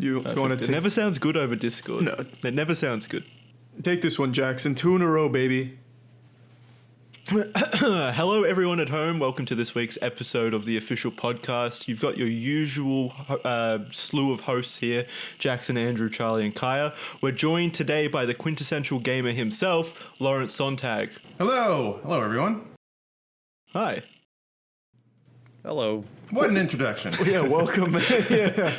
You want to It never sounds good over Discord. No. It never sounds good. take this one, Jackson. 2 in a row, baby. Hello, everyone at home. Welcome to this week's episode of the official podcast. You've got your usual slew of hosts here, Jackson, Andrew, Charlie, and Kaya. We're joined today by the quintessential gamer himself, Lawrence Sonntag. Hello. Hello, everyone. Hi. Hello. What an introduction. Yeah, welcome. Yeah.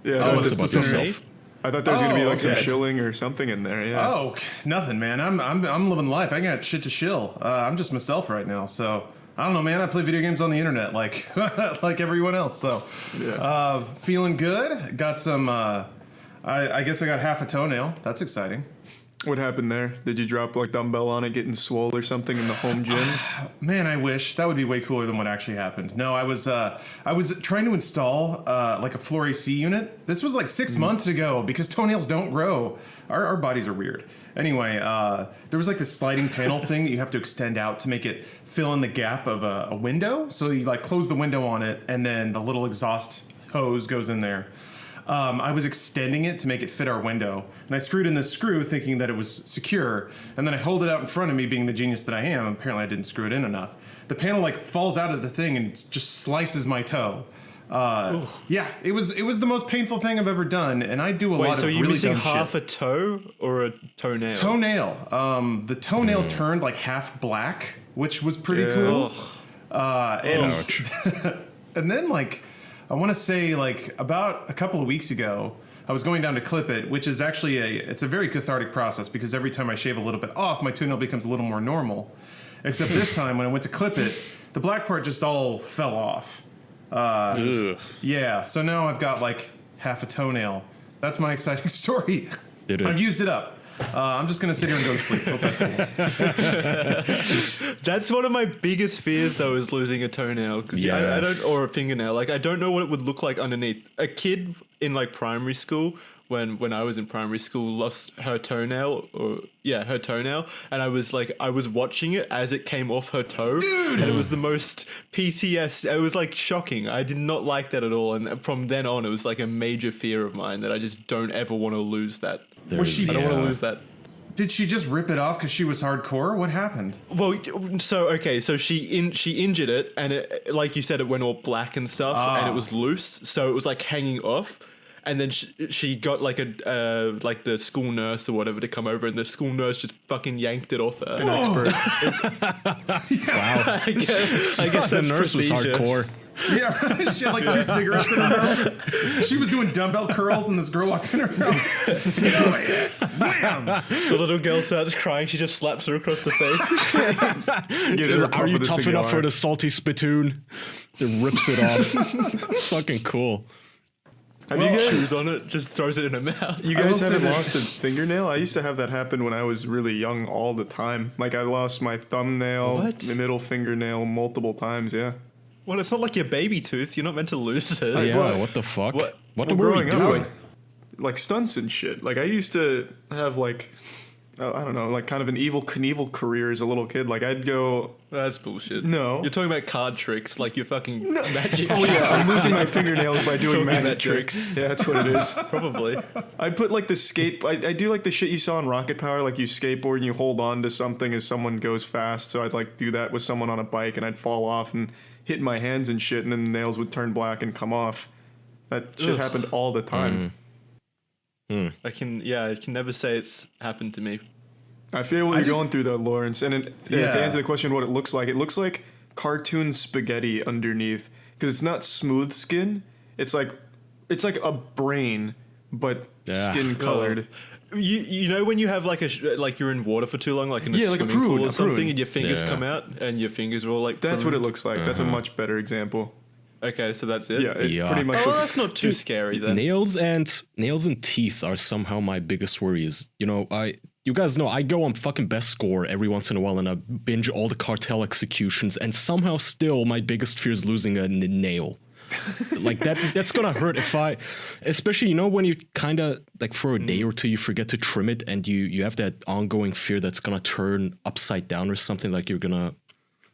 Yeah, Tell us this about was yourself. I thought there was gonna be like some okay. shilling or something in there. Yeah. Oh, nothing, man. I'm living life. I got shit to shill. I'm just myself right now. So I don't know, man. I play video games on the internet like like everyone else. So feeling good. Got some. I guess I got half a toenail. That's exciting. What happened there? Did you drop like dumbbell on it, getting swole or something in the home gym? Man, I wish that would be way cooler than what actually happened. No, I was trying to install like a floor AC unit. This was like 6 months ago because toenails don't grow. Our bodies are weird. Anyway, there was like this sliding panel thing that you have to extend out to make it fill in the gap of a window. So you like close the window on it, and then the little exhaust hose goes in there. I was extending it to make it fit our window, and I screwed in this screw thinking that it was secure, and then I hold it out in front of me being the genius that I am. Apparently I didn't screw it in enough. The panel like falls out of the thing and just slices my toe. Yeah, it was the most painful thing I've ever done, and I do a lot of really dumb shit. So you're missing half a toe or a toenail? Toenail. The toenail turned like half black, which was pretty cool. And then like, I want to say like about a couple of weeks ago, I was going down to clip it, which is actually it's a very cathartic process because every time I shave a little bit off, my toenail becomes a little more normal. Except this time when I went to clip it, the black part just all fell off. Yeah, so now I've got like half a toenail. That's my exciting story. I've used it up. I'm just going to sit here and go to sleep. Hope that's cool. That's one of my biggest fears, though, is losing a toenail. Because I don't, or a fingernail. Like, I don't know what it would look like underneath. A kid in, like, primary school, when I was in primary school, lost her toenail. Her toenail. And I was watching it as it came off her toe. Dude! And it was the most PTS. It was, like, shocking. I did not like that at all. And from then on, it was, like, a major fear of mine that I just don't ever want to lose that. I don't want to lose that. Did she just rip it off because she was hardcore? What happened? Well, so she injured it, and it, like you said, it went all black and stuff, and it was loose, so it was like hanging off. And then she got like the school nurse or whatever to come over, and the school nurse just fucking yanked it off her. An expert. Wow. I guess the that's nurse procedure. was hardcore. Yeah, she had like 2 cigarettes in her mouth. She was doing dumbbell curls, and this girl walked in her room. Get over here. Wham! The little girl starts crying. She just slaps her across the face. Are you tough enough for the salty spittoon? It rips it off. It's fucking cool. Have you guys chews on it, just throws it in her mouth. You guys haven't lost a fingernail? I used to have that happen when I was really young all the time. Like I lost my thumbnail, my middle fingernail multiple times. Yeah. Well, it's not like your baby tooth. You're not meant to lose it. What the fuck? What Well, were we growing doing? up, like stunts and shit. Like I used to have like, I don't know, like kind of an Evel Knievel career as a little kid. Like I'd go. That's bullshit. No. You're talking about card tricks, like you're fucking magic. Oh yeah, I'm losing my fingernails by doing magic tricks. Yeah, that's what it is. Probably. I'd put like I do like the shit you saw in Rocket Power, like you skateboard and you hold on to something as someone goes fast. So I'd like do that with someone on a bike, and I'd fall off and hit my hands and shit, and then the nails would turn black and come off. That shit happened all the time. I can never say it's happened to me. I feel what you're going through though, Lawrence. And to answer the question, what it looks like cartoon spaghetti underneath, because it's not smooth skin. It's like a brain, but skin colored. You know when you have like you're in water for too long, like in a swimming pool or something, and your fingers come out and your fingers are all like. That's what it looks like. That's a much better example. Okay, so that's it. Yeah, pretty much. Oh, that's not too scary then. Nails and teeth are somehow my biggest worries. You guys know I go on fucking best score every once in a while, and I binge all the cartel executions, and somehow still my biggest fear is losing a nail. Like that's gonna hurt especially when you kind of like for a day or two you forget to trim it, and you have that ongoing fear that's gonna turn upside down or something, like you're gonna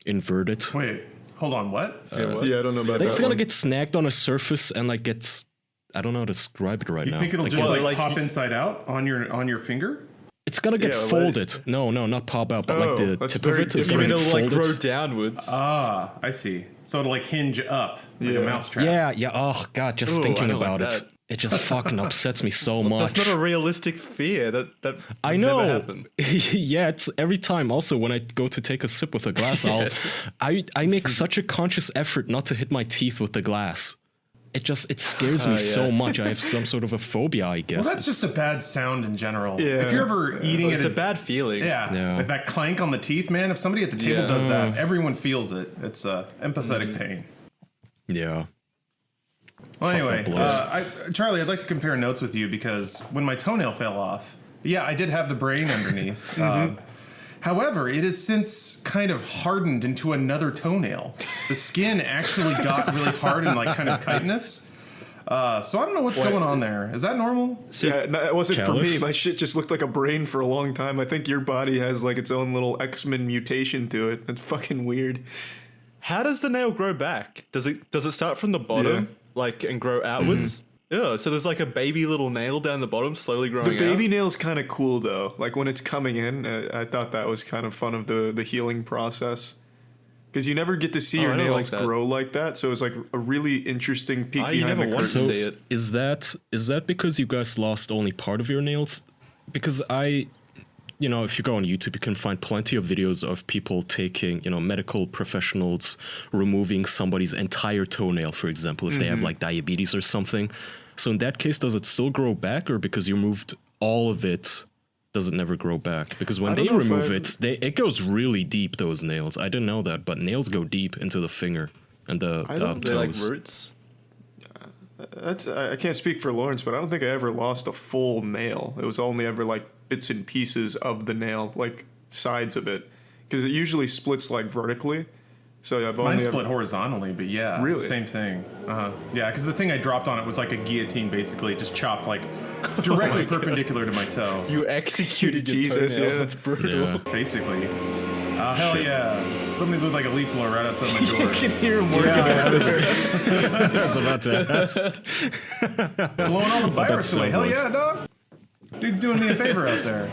invert it. Wait, Hold on, what? Yeah, I don't know about It's that gonna one. get snagged on a surface and like gets. I don't know how to describe it right You now. think it'll Like, just well, like like pop inside out on your finger? it's gonna get Yeah, like- folded. No, not pop out, but like Oh, the that's tip of very it is You mean gonna it'll get like folded. grow downwards? Ah, I see. So it'll like hinge up like Yeah. a mousetrap. Yeah. Oh god, just Ooh, thinking I don't like about it, that. it just fucking upsets me so much. That's not a realistic fear. That I would know. Never happen. Yeah, it's every time. Also, when I go to take a sip with a glass, I make such a conscious effort not to hit my teeth with the glass. It scares me yeah. so much. I have some sort of a phobia, I guess. Well, that's just a bad sound in general. Yeah. If you're ever eating It's at a bad feeling. yeah, like that clank on the teeth, man. If somebody at the table Yeah. does that, everyone feels it. It's empathetic pain. Yeah. Well, anyway, that blows. Charlie, I'd like to compare notes with you because when my toenail fell off, yeah, I did have the brain underneath. However, it has since kind of hardened into another toenail. The skin actually got really hard and like kind of chitinous. So I don't know what's going on there. Is that normal? Yeah, no, it wasn't for Callus? me. My shit just looked like a brain for a long time. I think your body has like its own little X-Men mutation to it. It's fucking weird. How does the nail grow back? Does it start from the bottom, like, and grow outwards? Yeah. So there's like a baby little nail down the bottom, slowly growing The baby out. nail's kind of cool though. Like when it's coming in, I thought that was kind of fun of the healing process. Because you never get to see your I don't like nails that. grow like that, so it's like a really interesting peek You behind never the want curtain. to see it. Is that because you guys lost only part of your nails? Because if you go on YouTube, you can find plenty of videos of people taking, medical professionals removing somebody's entire toenail, for example, if they have like diabetes or something. So in that case, does it still grow back, or because you removed all of it, does it never grow back? Because when I don't they know if remove I've- it goes really deep, those nails. I didn't know that, but nails go deep into the finger and the They're like toes. roots. I can't speak for Lawrence, but I don't think I ever lost a full nail. It was only ever like bits and pieces of the nail, like sides of it, because it usually splits like vertically. So I've only Mine ever- split horizontally, but yeah, Really? same thing. Yeah, because the thing I dropped on it was like a guillotine, basically. It just chopped like directly perpendicular to my toe. You executed your Jesus, toenail. yeah. That's brutal. Yeah. Basically. Hell yeah. Somebody's with like a leaf blower right outside my door. You can hear him working I out. was about to ask. Blowing all the virus so away. Hell was. yeah, dog. Dude's doing me a favor out there.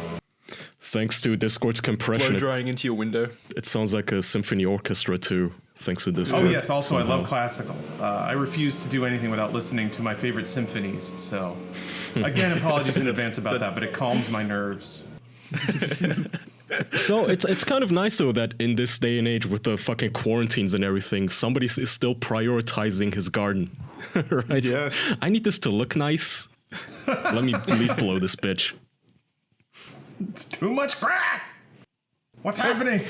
Thanks to Discord's Blow compression, drying into your window. it sounds like a symphony orchestra too. Thanks to Discord. Oh yes, also I love classical. I refuse to do anything without listening to my favorite symphonies. So, again, apologies in advance about that, but it calms my nerves. So it's kind of nice though that in this day and age with the fucking quarantines and everything, somebody is still prioritizing his garden. Right? Yes. I need this to look nice. Let me leaf blow this bitch. It's too much grass. What's happening?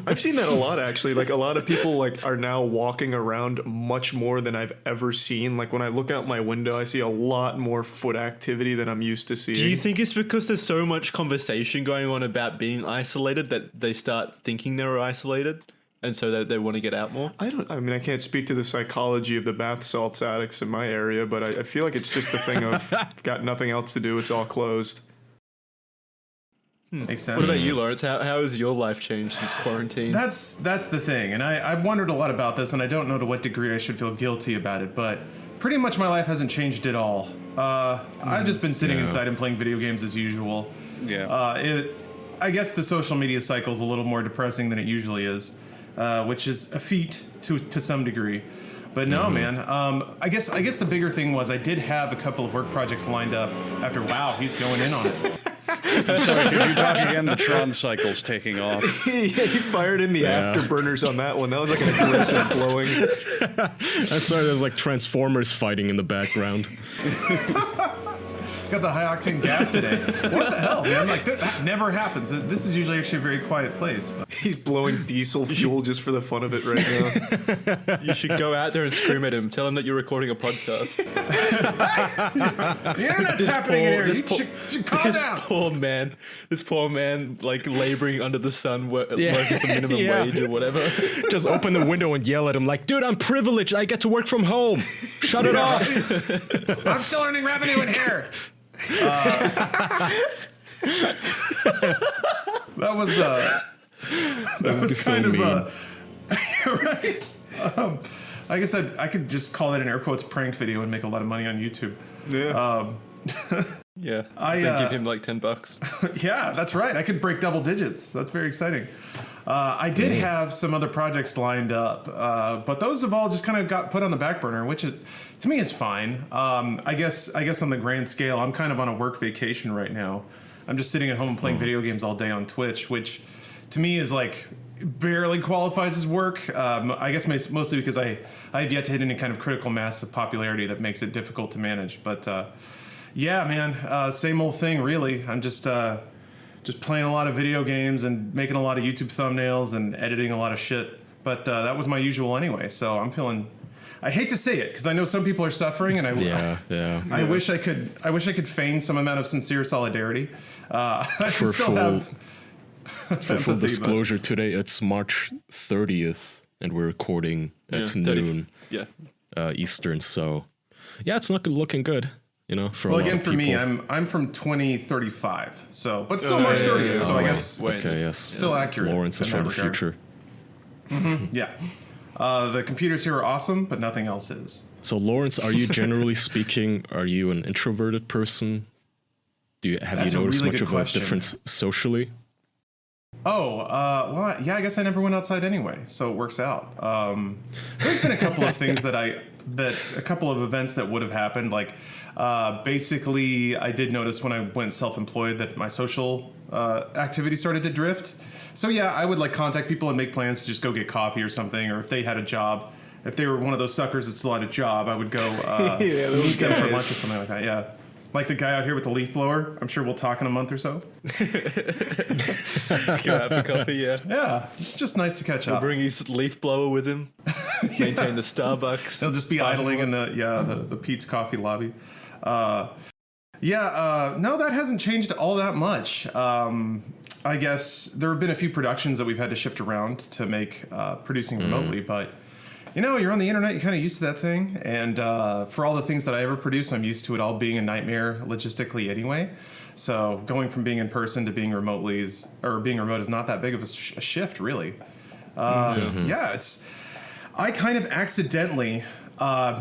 I've seen that a lot actually. Like a lot of people like are now walking around much more than I've ever seen. Like when I look out my window, I see a lot more foot activity than I'm used to seeing. Do you think it's because there's so much conversation going on about being isolated that they start thinking they're isolated, and so they want to get out more? I mean, I can't speak to the psychology of the bath salts addicts in my area, but I feel like it's just the thing of got nothing else to do. It's all closed. Makes sense. What about you, Lawrence? How has your life changed since quarantine? That's the thing, and I've wondered a lot about this, and I don't know to what degree I should feel guilty about it, but pretty much my life hasn't changed at all. I've just been sitting inside and playing video games as usual. Yeah. I guess the social media cycle is a little more depressing than it usually is, which is a feat to some degree. But no, man. I guess the bigger thing was I did have a couple of work projects lined up after. Wow, he's going in on it. Sorry, could you talk again? The Tron cycle's taking off. Yeah, he fired in the afterburners on that one. That was like an aggressive blowing. I saw there's like Transformers fighting in the background. Got the high octane gas today. What the hell, man? Like that never happens. This is usually actually a very quiet place. He's blowing diesel fuel just for the fun of it right now. You should go out there and scream at him. Tell him that you're recording a podcast. The internet's happening in here. You should calm down. This poor man, like laboring under the sun, working for minimum Yeah. wage or whatever. Just open the window and yell at him like, dude, I'm privileged. I get to work from home. Shut it off. I'm still earning revenue in here. That was be so kind of mean. Right. I guess I could just call that an air quotes prank video and make a lot of money on YouTube. Yeah. Yeah. I, Then give him like $10. Yeah, that's right. I could break double digits. That's very exciting. I did have some other projects lined up, but those have all just kind of got put on the back burner, which to me is fine. I guess on the grand scale, I'm kind of on a work vacation right now. I'm just sitting at home playing video games all day on Twitch, which to me is like barely qualifies as work. I guess mostly because I have yet to hit any kind of critical mass of popularity that makes it difficult to manage. But yeah, man, same old thing, really. I'm just playing a lot of video games and making a lot of YouTube thumbnails and editing a lot of shit. But that was my usual anyway, so I'm feeling. I hate to say it because I know some people are suffering, and I wish I could feign some amount of sincere solidarity. I still have. For full disclosure, today it's March 30th, and we're recording at noon Eastern. So, yeah, it's not looking good, you know. For well, a lot again, of for me, people. I'm from 2035, so but still March 30th. So I guess Okay, yes. still accurate. Lawrence is in from that the regard. future. Yeah. The computers here are awesome, but nothing else is. So, Lawrence, are you generally speaking? Are you an introverted person? Have That's you a noticed really much good of question. a difference socially? Oh, well, yeah, I guess I never went outside anyway, so it works out. There's been a couple of things a couple of events that would have happened. Like, basically, I did notice when I went self-employed that my social activity started to drift. So yeah, I would like contact people and make plans to just go get coffee or something, or if they had a job. If they were one of those suckers that still had a job, I would go meet them for lunch or something like that. Yeah. Like the guy out here with the leaf blower. I'm sure we'll talk in a month or so. Go out for coffee, yeah. Yeah, it's just nice to catch He'll up. bring his leaf blower with him. Maintain the Starbucks. They'll just be idling in the Pete's Coffee lobby. No, that hasn't changed all that much. I guess there have been a few productions that we've had to shift around to make producing remotely, but you know, you're on the internet, you're kind of used to that thing. And for all the things that I ever produce, I'm used to it all being a nightmare logistically anyway. So going from being in person to being remote is not that big of a shift, really. Yeah, I kind of accidentally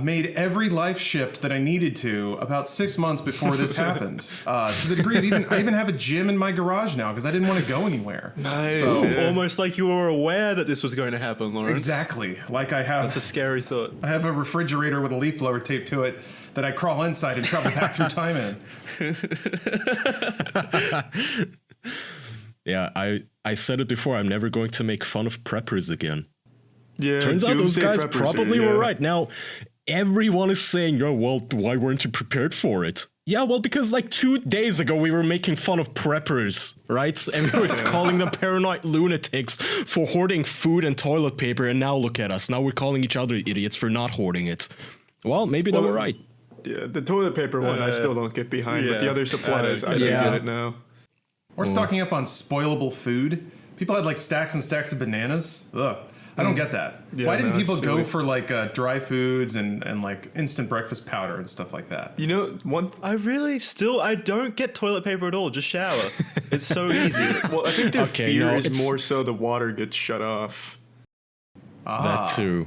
made every life shift that I needed to about 6 months before this happened. To the degree of I even have a gym in my garage now because I didn't want to go anywhere. Nice. So, Almost like you were aware that this was going to happen, Lawrence. exactly. Like I That's a have, scary thought. I have a refrigerator with a leaf blower taped to it that I crawl inside and travel back through time in. Yeah, I said it before. I'm never going to make fun of preppers again. Yeah. Turns out those doomsday guys preppers probably here, were yeah. right. Now, everyone is saying, "Yo, well, why weren't you prepared for it?" Yeah, well, because like 2 days ago we were making fun of preppers, right? And we were calling them paranoid lunatics for hoarding food and toilet paper, and now look at us. Now we're calling each other idiots for not hoarding it. Well, maybe they were right. Yeah, the toilet paper one I still don't get behind, but the yeah. other supplies, I do Yeah. get it now. Or stocking up on spoilable food. People had like stacks and stacks of bananas. Ugh. I don't get that. Yeah, Why didn't no, people it's go silly. for like dry foods and like instant breakfast powder and stuff like that? You know, I don't get toilet paper at all. Just shower. It's so easy. well, I think their Okay, fear no, is it's- more so the water gets shut off. That too.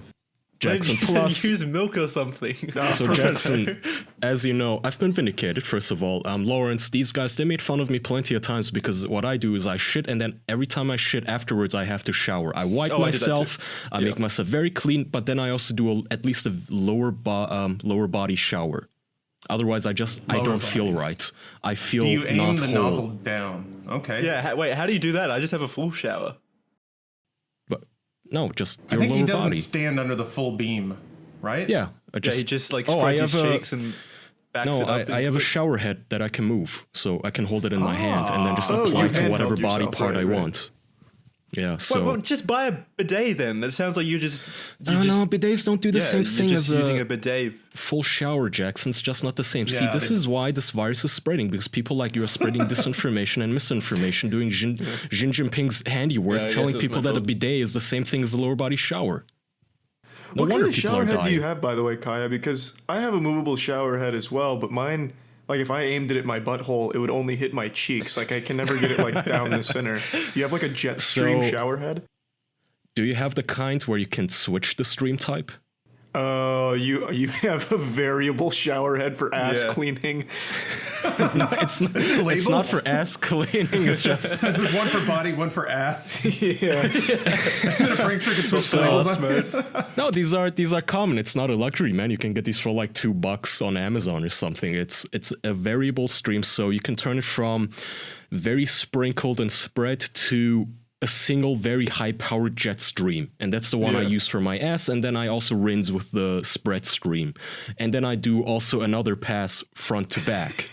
Jackson, Maybe plus, use milk or something. so Jackson, as you know, I've been vindicated, first of all. Lawrence, these guys, they made fun of me plenty of times because what I do is I shit, and then every time I shit afterwards, I have to shower. I wipe Oh, I did that myself, too. I make myself very clean, but then I also do at least a lower body shower. Otherwise, I don't feel right. I feel Do you aim not the whole. nozzle down? Okay. Yeah, wait, how do you do that? I just have a full shower. But no, just I your think lower he doesn't body. stand under the full beam, right? Yeah, Yeah, he just like Oh, I spreads his have a- cheeks and backs No, it up. I into have a it. shower head that I can move, so I can hold it in my hand and then just Oh, apply you it to handheld whatever body yourself, part right, I right. want. Yeah, so Well, just buy a bidet then. That sounds like you just. no, bidets don't do the same thing you're just as using a a bidet. full shower, Jackson. It's just not the same. See, Yeah, this they- is why this virus is spreading, because people like you are spreading disinformation and misinformation, doing Xi Jinping's handiwork, Yeah, I guess telling that's people my that a fault. bidet is the same thing as a lower body shower. No What kind wonder of people shower are head do you dying. have, by the way, Kaya? Because I have a movable shower head as well, but mine, like if I aimed it at my butthole, it would only hit my cheeks. Like I can never get it like down the center. Do you have like a jet stream So- shower head? Do you have the kind where you can switch the stream type? Oh, you have a variable shower head for ass Yeah. cleaning. No, it's not, it's not for ass cleaning. It's just There's one for body, one for ass. Yeah. And then a prankster can switch the labels on. no. These are common. It's not a luxury, man. You can get these for like $2 on Amazon or something. It's a variable stream, so you can turn it from very sprinkled and spread to a single very high powered jet stream, and that's the one I use for my ass. And then I also rinse with the spread stream, and then I do also another pass front to back.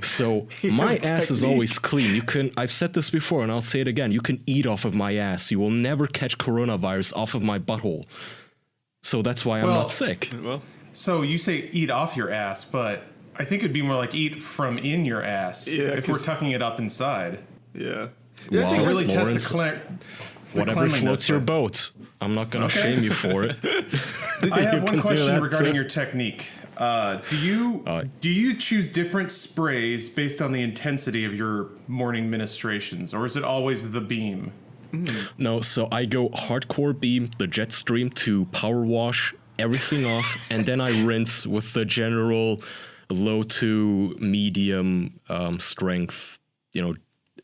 So my ass is always clean. You can, I've said this before and I'll say it again, you can eat off of my ass. You will never catch coronavirus off of my butthole. So that's why I'm not sick. Well, So you say eat off your ass, but I think it'd be more like eat from in your ass if we're 'cause- tucking it up inside. Yeah. Wow. To really test Lawrence, the whatever cleanliness floats your of- boat. I'm not gonna Okay. shame you for it. I have You one can do question that regarding too. your technique. Do you choose different sprays based on the intensity of your morning ministrations, or is it always the beam? No, so I go hardcore beam, the jet stream to power wash everything off, and then I rinse with the general low to medium strength,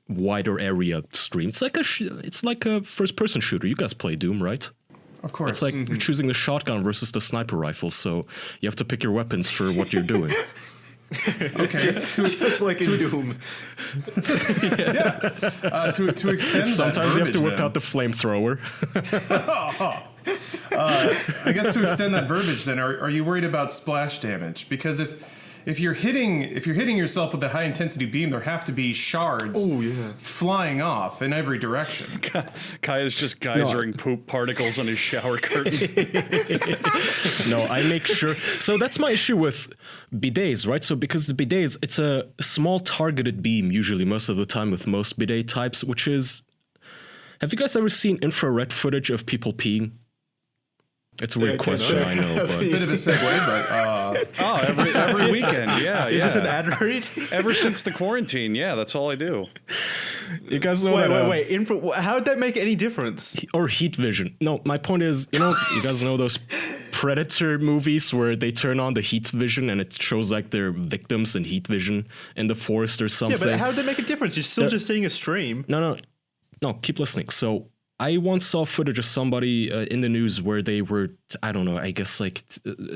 wider area stream. It's like a first person shooter. You guys play Doom, right? Of course. It's like you're choosing the shotgun versus the sniper rifle, so you have to pick your weapons for what you're doing. okay. Just like in Doom. To extend Sometimes that you have to verbiage whip then, out the flamethrower. I guess to extend that verbiage, then, are you worried about splash damage? Because if you're hitting yourself with a high intensity beam, there have to be shards flying off in every direction. Kai is just geysering poop particles on his shower curtain. No, I make sure. So that's my issue with bidets, right? So because the bidets, it's a small targeted beam usually most of the time with most bidet types, which is... Have you guys ever seen infrared footage of people peeing? It's a weird question, I know, but... Bit of a segue, but Oh, every weekend, yeah. is this an ad read? Ever since the quarantine, yeah, that's all I do. You guys know that... Wait. How would that make any difference? Or heat vision. No, my point is, you guys know those Predator movies where they turn on the heat vision and it shows like their victims in heat vision in the forest or something? Yeah, but how would that make a difference? You're still just seeing a stream. No, keep listening. So I once saw footage of somebody in the news where they were, I don't know, I guess like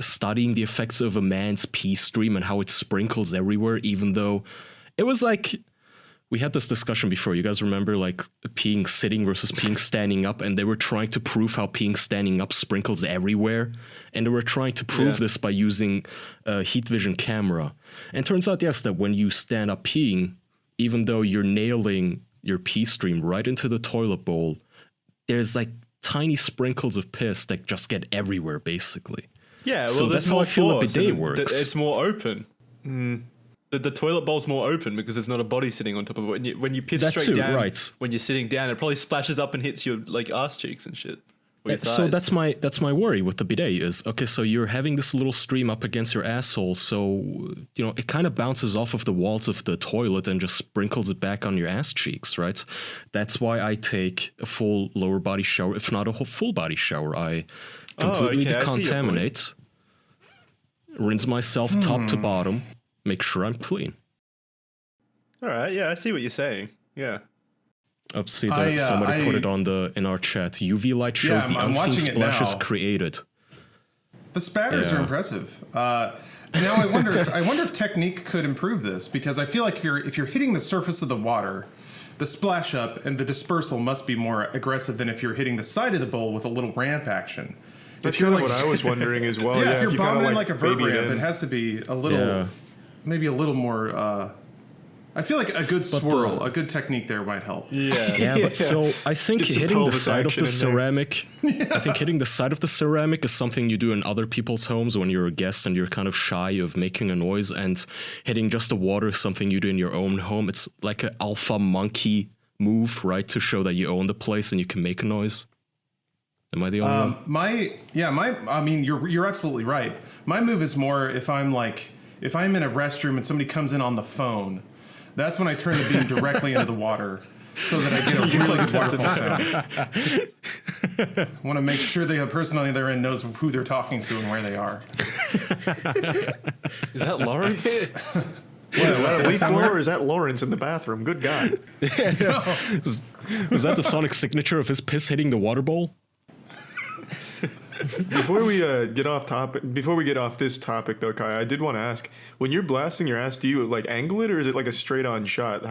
studying the effects of a man's pee stream and how it sprinkles everywhere, even though it was like, we had this discussion before. You guys remember like peeing sitting versus peeing standing up, and they were trying to prove how peeing standing up sprinkles everywhere. And they were trying to prove this by using a heat vision camera. And turns out, yes, that when you stand up peeing, even though you're nailing your pee stream right into the toilet bowl, there's like tiny sprinkles of piss that just get everywhere, basically. Yeah, well, So there's that's how more I feel a force bidet and works. It's more open. The toilet bowl's more open because there's not a body sitting on top of it. When you piss That straight too, down, right. when you're sitting down, it probably splashes up and hits your like ass cheeks and shit. Or your So thighs. that's my worry with the bidet is, okay, so you're having this little stream up against your asshole, so it kind of bounces off of the walls of the toilet and just sprinkles it back on your ass cheeks, right? That's why I take a full lower body shower, if not a whole full body shower. I completely okay, I see your decontaminate, rinse myself top to bottom, make sure I'm clean. All right, yeah, I see what you're saying. Yeah. See that somebody put it in our chat. UV light shows the I'm unseen watching it splashes now. created. the spatters are impressive. Now I wonder if technique could improve this, because I feel like if you're hitting the surface of the water, the splash up and the dispersal must be more aggressive than if you're hitting the side of the bowl with a little ramp action. That's kind of what I was wondering as well. Yeah, if you're you kinda, bombing like a vert baby ramp, in. it has to be a little, maybe a little more. I feel like a good swirl, a good technique there might help. Yeah, but so I think Get some hitting the pelvis side of action the in there. ceramic, I think hitting the side of the ceramic is something you do in other people's homes when you're a guest and you're kind of shy of making a noise, and hitting just the water is something you do in your own home. It's like an alpha monkey move, right? To show that you own the place and you can make a noise. Am I the only one? I mean, you're absolutely right. My move is more if I'm in a restroom and somebody comes in on the phone. That's when I turn the beam directly into the water, so that I get a really good waterfall sound. Want to make sure the person on the other end knows who they're talking to and where they are. Is that Lawrence? Is that a leaf blower or is that Lawrence in the bathroom? Good God. Is that the sonic signature of his piss hitting the water bowl? Before we get off this topic though, Kai, I did want to ask, when you're blasting your ass, do you like angle it or is it like a straight on shot?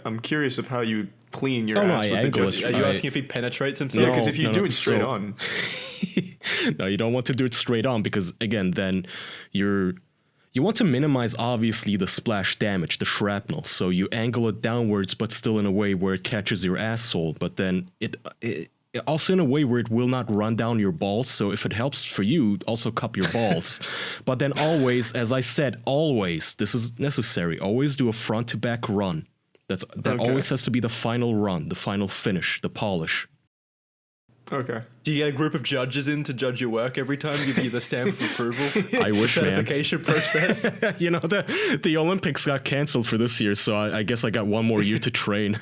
I'm curious of how you clean your ass I with the angle it. joystick. Are you asking if he penetrates himself? Yeah, because if you do it straight so- on, No, you don't want to do it straight on because again, then you want to minimize obviously the splash damage, the shrapnel. So you angle it downwards, but still in a way where it catches your asshole. But then it also in a way where it will not run down your balls. So if it helps for you, also cup your balls. But then always, as I said, always, this is necessary. Always do a front to back run. That Okay. always has to be the final run, the final finish, the polish. okay. Do you get a group of judges in to judge your work every time, give you the stamp of approval? I wish, man. Certification process. You know, the Olympics got canceled for this year, so I guess I got one more year to train.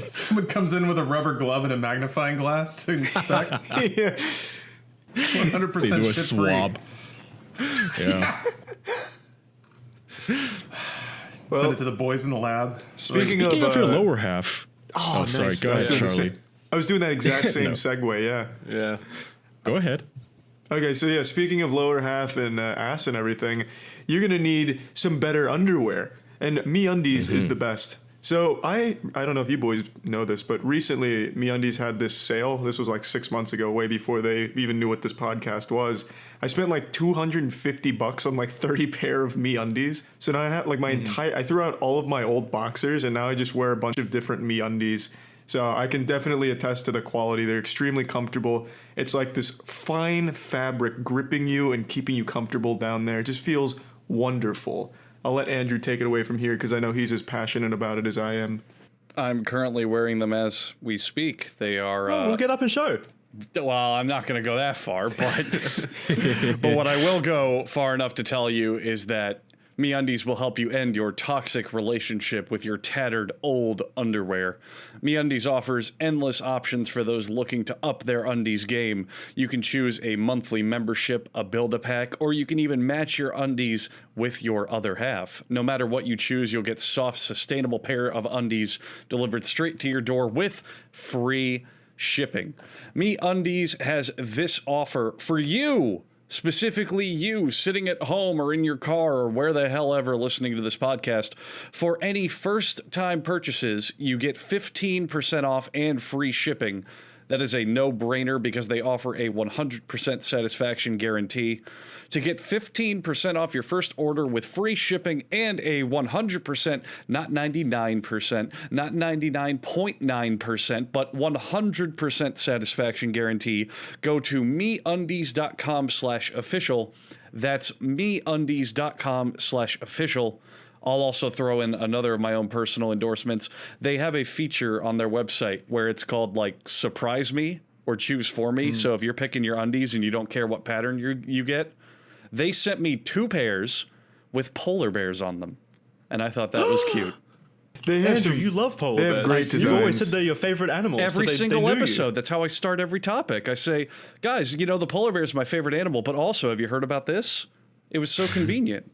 Someone comes in with a rubber glove and a magnifying glass to inspect. Yeah. 100% They do a shit swab. Yeah. Send it to the boys in the lab. Speaking Speaking of your uh, lower half. Oh, sorry. nice. Go I was ahead, doing the Charlie. same- I was doing that exact same No. segue, yeah. Yeah. Go ahead. Okay, so yeah, speaking of lower half and ass and everything, you're gonna need some better underwear, and MeUndies is the best. So I don't know if you boys know this, but recently MeUndies had this sale. This was like 6 months ago, way before they even knew what this podcast was. I spent like $250 on like 30 pair of MeUndies. So now I have like my I threw out all of my old boxers, and now I just wear a bunch of different MeUndies. So I can definitely attest to the quality. They're extremely comfortable. It's like this fine fabric gripping you and keeping you comfortable down there. It just feels wonderful. I'll let Andrew take it away from here because I know he's as passionate about it as I am. I'm currently wearing them as we speak. They are. We'll get up and show. Well, I'm not going to go that far, but but what I will go far enough to tell you is that MeUndies will help you end your toxic relationship with your tattered old underwear. MeUndies offers endless options for those looking to up their undies game. You can choose a monthly membership, a build-a-pack, or you can even match your undies with your other half. No matter what you choose, you'll get soft, sustainable pair of undies delivered straight to your door with free shipping. MeUndies has this offer for you. Specifically you sitting at home or in your car or where the hell ever listening to this podcast. For any first-time purchases, you get 15% off and free shipping. That is a no-brainer because they offer a 100% satisfaction guarantee. To get 15% off your first order with free shipping and a 100%, not 99%, not 99.9%, but 100% satisfaction guarantee, go to MeUndies.com/official. That's MeUndies.com/official. I'll also throw in another of my own personal endorsements. They have a feature on their website where it's called like Surprise Me or Choose For Me. So if you're picking your undies and you don't care what pattern you get, they sent me 2 pairs with polar bears on them. And I thought that was cute. They have Andrew, some, you love polar they have bears. great You've always designs. said they're your favorite animal. Every so single they knew you. episode. That's how I start every topic. I say, guys, you know, the polar bear is my favorite animal, but also, have you heard about this? It was so convenient.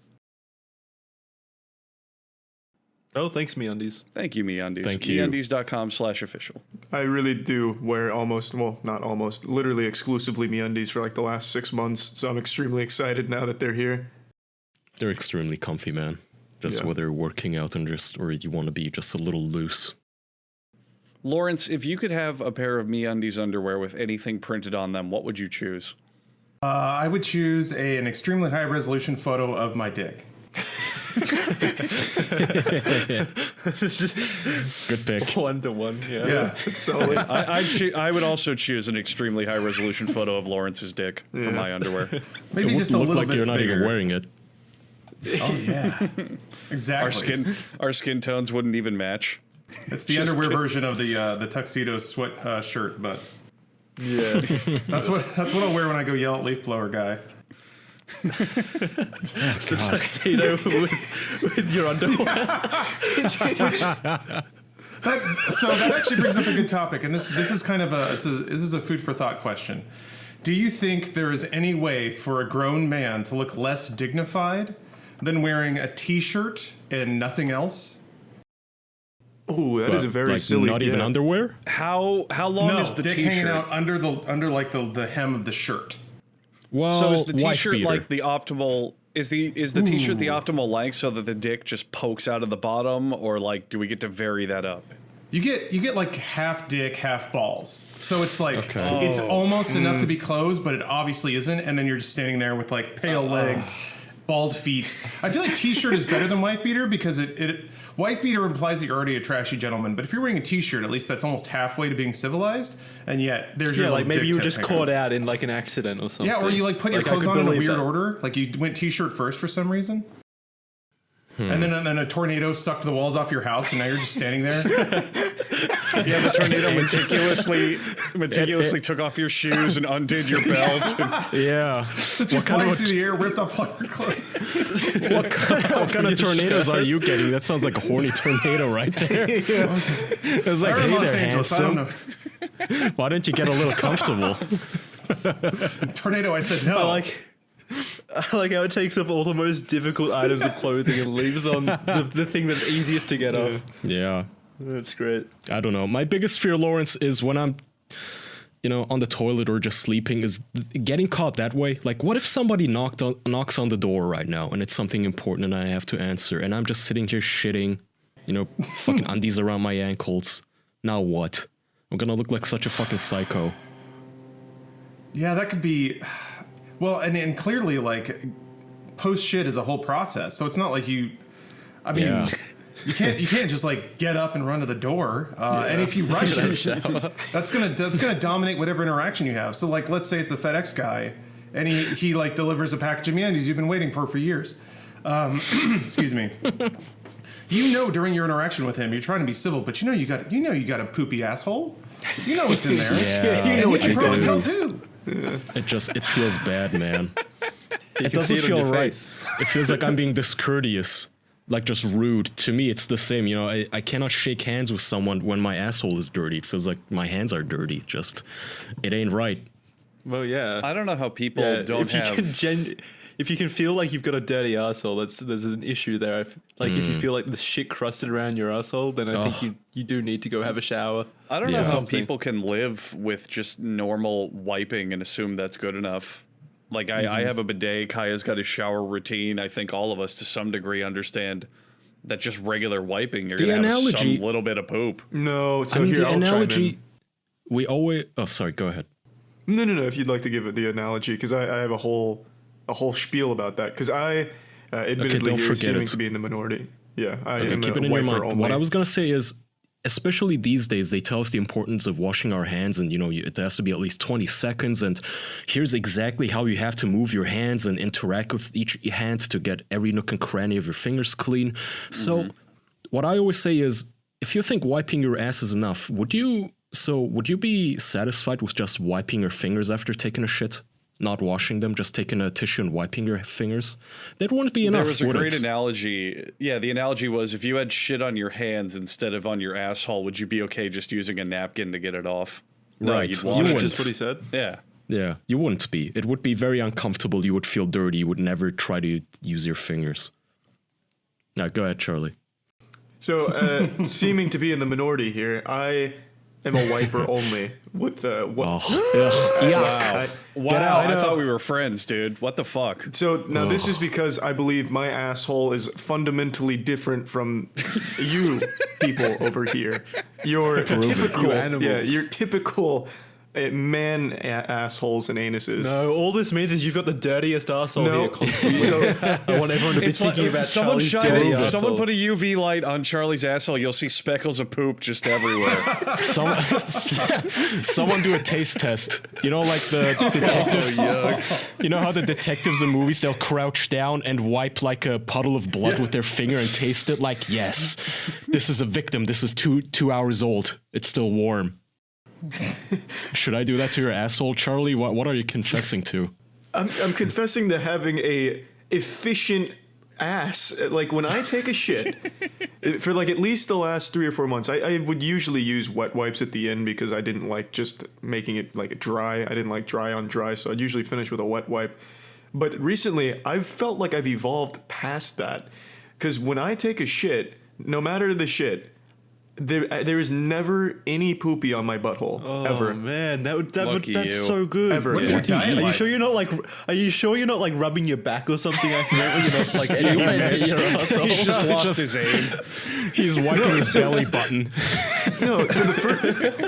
Oh, thanks, MeUndies. Thank you, MeUndies. Thank you. MeUndies.com/official. I really do wear almost, well, not almost, literally exclusively MeUndies for like the last 6 months. So I'm extremely excited now that they're here. They're extremely comfy, man. Just Yeah. whether you're working out or you want to be just a little loose. Lawrence, if you could have a pair of MeUndies underwear with anything printed on them, what would you choose? I would choose an extremely high resolution photo of my dick. Good pick. 1-to-1, yeah. Yeah. It's solid. I would also choose an extremely high resolution photo of Lawrence's dick for my underwear. Maybe It just would a look little like bit you're not bigger. even wearing it. Oh yeah, exactly. Our skin tones wouldn't even match. It's the underwear version of the tuxedo sweat shirt, but Yeah. that's what I'll wear when I go yell at leaf blower guy. The tuxedo with your underwear. So that actually brings up a good topic, and this is kind of this is a food for thought question. Do you think there is any way for a grown man to look less dignified than wearing a T-shirt and nothing else? Oh, that is a very like silly. not even underwear. How long No, is the dick T-shirt? hanging out under like the hem of the shirt. Well, So is the wife T-shirt beater. like the optimal? Is the T-shirt the optimal length so that the dick just pokes out of the bottom, or like do we get to vary that up? You get like half dick, half balls. So it's like Okay. it's almost enough to be closed, but it obviously isn't. And then you're just standing there with like pale legs, bald feet. I feel like T-shirt is better than wife beater because it wife beater implies that you're already a trashy gentleman. But if you're wearing a T-shirt, at least that's almost halfway to being civilized. And yet there's your Yeah, like little maybe you were dick just tip caught hanger. out in like an accident or something. Yeah, or you like put your Like, I clothes could on in a believe weird that. order. Like you went T-shirt first for some reason. And then a tornado sucked the walls off your house, and now you're just standing there. Yeah, the tornado meticulously took off your shoes and undid your belt. yeah. So you flying through the air, ripped off all your clothes. What kind of tornadoes are you getting? That sounds like a horny tornado right there. It was like, Or in hey Los there, Angeles, I don't handsome. know. Why don't you get a little comfortable? Tornado, I said no. I like how it takes up all the most difficult items of clothing and leaves on the thing that's easiest to get off. Yeah. That's great. I don't know. My biggest fear, Lawrence, is when I'm, on the toilet or just sleeping, is getting caught that way. Like, what if somebody knocks on the door right now and it's something important and I have to answer and I'm just sitting here shitting, fucking undies around my ankles. Now what? I'm gonna look like such a fucking psycho. Yeah, that could be. Well, and clearly, like, post shit is a whole process. So it's not like you. I mean, Yeah. you can't just like get up and run to the door. And if you rush it, that's gonna dominate whatever interaction you have. So like, let's say it's a FedEx guy, and he like delivers a package of MeUndies you've been waiting for years. Excuse me. During your interaction with him, you're trying to be civil, but you got a poopy asshole. You know what's in there. Yeah. And what you you can probably do. tell too. It feels bad, man. You It can see doesn't it on feel your right. face. It feels like I'm being discourteous, like just rude. To me, it's the same. I cannot shake hands with someone when my asshole is dirty. It feels like my hands are dirty. It ain't right. Well, yeah. I don't know how people Yeah, don't have. if you can feel like you've got a dirty arsehole, there's an issue there. If you feel like the shit crusted around your arsehole, then I think you do need to go have a shower. I don't know Yeah. how Something. people can live with just normal wiping and assume that's good enough. Like I have a bidet. Kaya's got a shower routine. I think all of us, to some degree, understand that just regular wiping, you're The gonna have analogy- some little bit of poop. No, so I mean, here the I'll chime analogy. in. We always. Oh, sorry. Go ahead. No. If you'd like to give it the analogy, because I have a whole spiel about that. Because I, admittedly, don't here forget seeming it. to be in the minority. Yeah, I Okay, am keep a it in your wiper mind. only. What I was gonna say is, especially these days, they tell us the importance of washing our hands, and it has to be at least 20 seconds. And here's exactly how you have to move your hands and interact with each hand to get every nook and cranny of your fingers clean. So, what I always say is, if you think wiping your ass is enough, would you be satisfied with just wiping your fingers after taking a shit? Not washing them, just taking a tissue and wiping your fingers? That wouldn't be enough. There was a would great it? analogy. Yeah, the analogy was if you had shit on your hands instead of on your asshole, would you be okay just using a napkin to get it off? No, Right. you'd You wash it. wouldn't. Just what he said. Yeah. Yeah, you wouldn't be. It would be very uncomfortable. You would feel dirty. You would never try to use your fingers. Now, go ahead, Charlie. So, seeming to be in the minority here, I am a wiper only. With what? Yeah. Wow, I know. thought we were friends, dude. What the fuck? So now this is because I believe my asshole is fundamentally different from you people over here. Your typical, You animals. yeah, your typical man assholes and anuses. No, all this means is you've got the dirtiest arsehole No. here constantly. So I want everyone to be thinking about someone Charlie's shine dirty it, someone arsehole. put a UV light on Charlie's asshole. You'll see speckles of poop just everywhere. Someone do a taste test. Like the detectives. You know how the detectives in movies, they'll crouch down and wipe like a puddle of blood with their finger and taste it like, yes, this is a victim. This is 2 hours old. It's still warm. Should I do that to your asshole, Charlie? What are you confessing to? I'm confessing to having a efficient ass. Like when I take a shit, for like at least the last 3 or 4 months, I would usually use wet wipes at the end because I didn't like just making it like dry. I didn't like dry on dry, so I'd usually finish with a wet wipe. But recently, I've felt like I've evolved past that. Because when I take a shit, no matter the shit, there is never any poopy on my butthole ever. Oh man, that's you. so good. Ever. What is your diet Are you like? sure you're not like? Are you sure you're not like rubbing your back or something accidentally? You're not like anywhere near your asshole. He's just lost his aim. He's wiping his belly button. No, so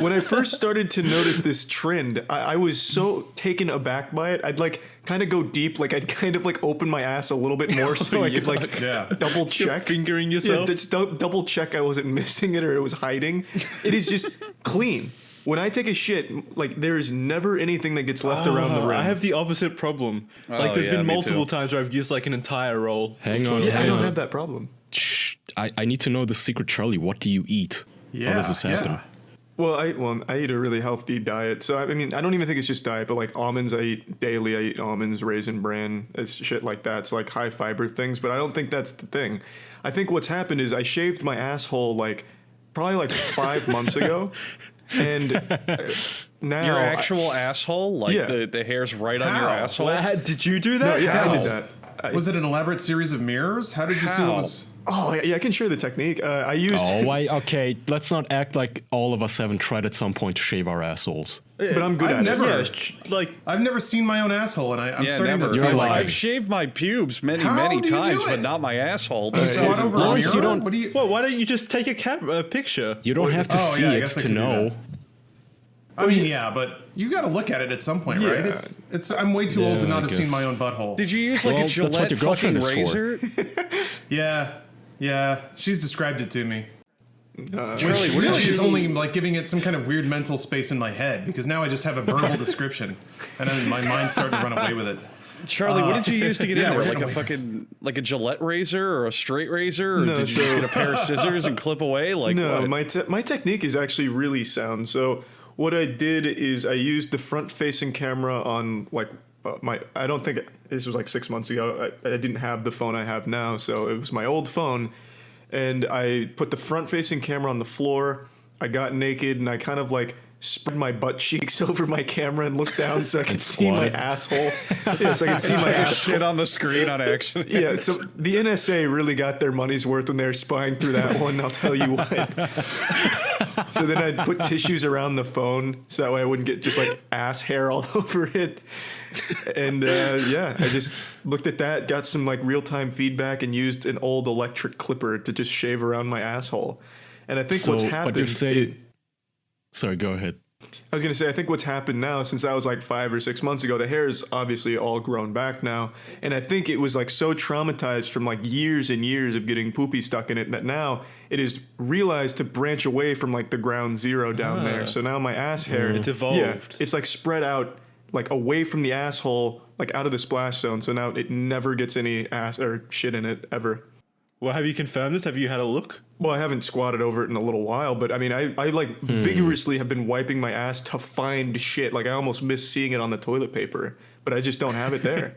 when I first started to notice this trend, I was so taken aback by it. I'd like kind of go deep, like I'd kind of like open my ass a little bit more so I could like double You're check. fingering Yeah, yourself. just double check I wasn't missing it or it was hiding. It is just clean. When I take a shit, like there is never anything that gets left around the rim. I have the opposite problem. Like there's yeah, been me multiple too. times where I've used like an entire roll. Hang on, yeah, I hang don't on. have that problem. Shh, I need to know the secret, Charlie. What do you eat? How does this happen? Well, I eat a really healthy diet. So I mean, I don't even think it's just diet, but like almonds, I eat daily. I eat almonds, Raisin Bran, shit like that. It's like high fiber things, but I don't think that's the thing. I think what's happened is I shaved my asshole like probably like 5 months ago, and now Your actual asshole, like Yeah. the hair's right on your How? asshole. Did you do that? yeah, I How? did that. Was it an elaborate series of mirrors? How did you see what How? was? Oh yeah, I can share the technique. I used, Okay, let's not act like all of us haven't tried at some point to shave our assholes. but I'm good I've at never- it. Yeah, like I've never seen my own asshole, and I'm Yeah, starting never. to feel like I've shaved my pubes many How many do you do times, it? but not my asshole. You squat over a Lawrence, mirror? you don't- What do you? well, why don't you just take a picture? You don't have to Oh, see yeah, I it guess I to could do know. that. I mean, yeah, but you got to look at it at some point, right? Yeah. It's. I'm way too old to Yeah, not I have seen guess. my own butthole. Did you use like Well, a that's what Gillette your fucking girlfriend is for. razor? Yeah. She's described it to me. Charlie, Which what did really you is only like giving it some kind of weird mental space in my head because now I just have a verbal description, and then my mind's starting to run away with it. Charlie, what did you use to get yeah, in we're there? Like getting a away fucking like a Gillette razor or a straight razor, or No, did you just so- get a pair of scissors and clip away? Like No, what? my technique is actually really sound. So what I did is I used the front-facing camera on like I don't think this was like 6 months ago. I didn't have the phone I have now, so it was my old phone, and I put the front-facing camera on the floor. I got naked and I kind of like spread my butt cheeks over my camera and looked down so I could see my squatted. asshole. Yeah, so I could see my Like asshole. shit on the screen on accident. Yeah, so the NSA really got their money's worth when they were spying through that one, I'll tell you what. So then I'd put tissues around the phone so that way I wouldn't get just like ass hair all over it. And yeah, I just looked at that, got some like real-time feedback and used an old electric clipper to just shave around my asshole. And I think So, what's but happened... you're saying... Sorry, go ahead. I was going to say, I think what's happened now, since that was like 5 or 6 months ago, the hair is obviously all grown back now. And I think it was like so traumatized from like years and years of getting poopy stuck in it that now it is realized to branch away from like the ground zero down there. So now my ass hair, It's evolved. Yeah, it's like spread out like away from the asshole, like out of the splash zone. So now it never gets any ass or shit in it ever. Well, have you confirmed this? Have you had a look? Well, I haven't squatted over it in a little while, but I mean, I like vigorously have been wiping my ass to find shit. Like I almost miss seeing it on the toilet paper, but I just don't have it there.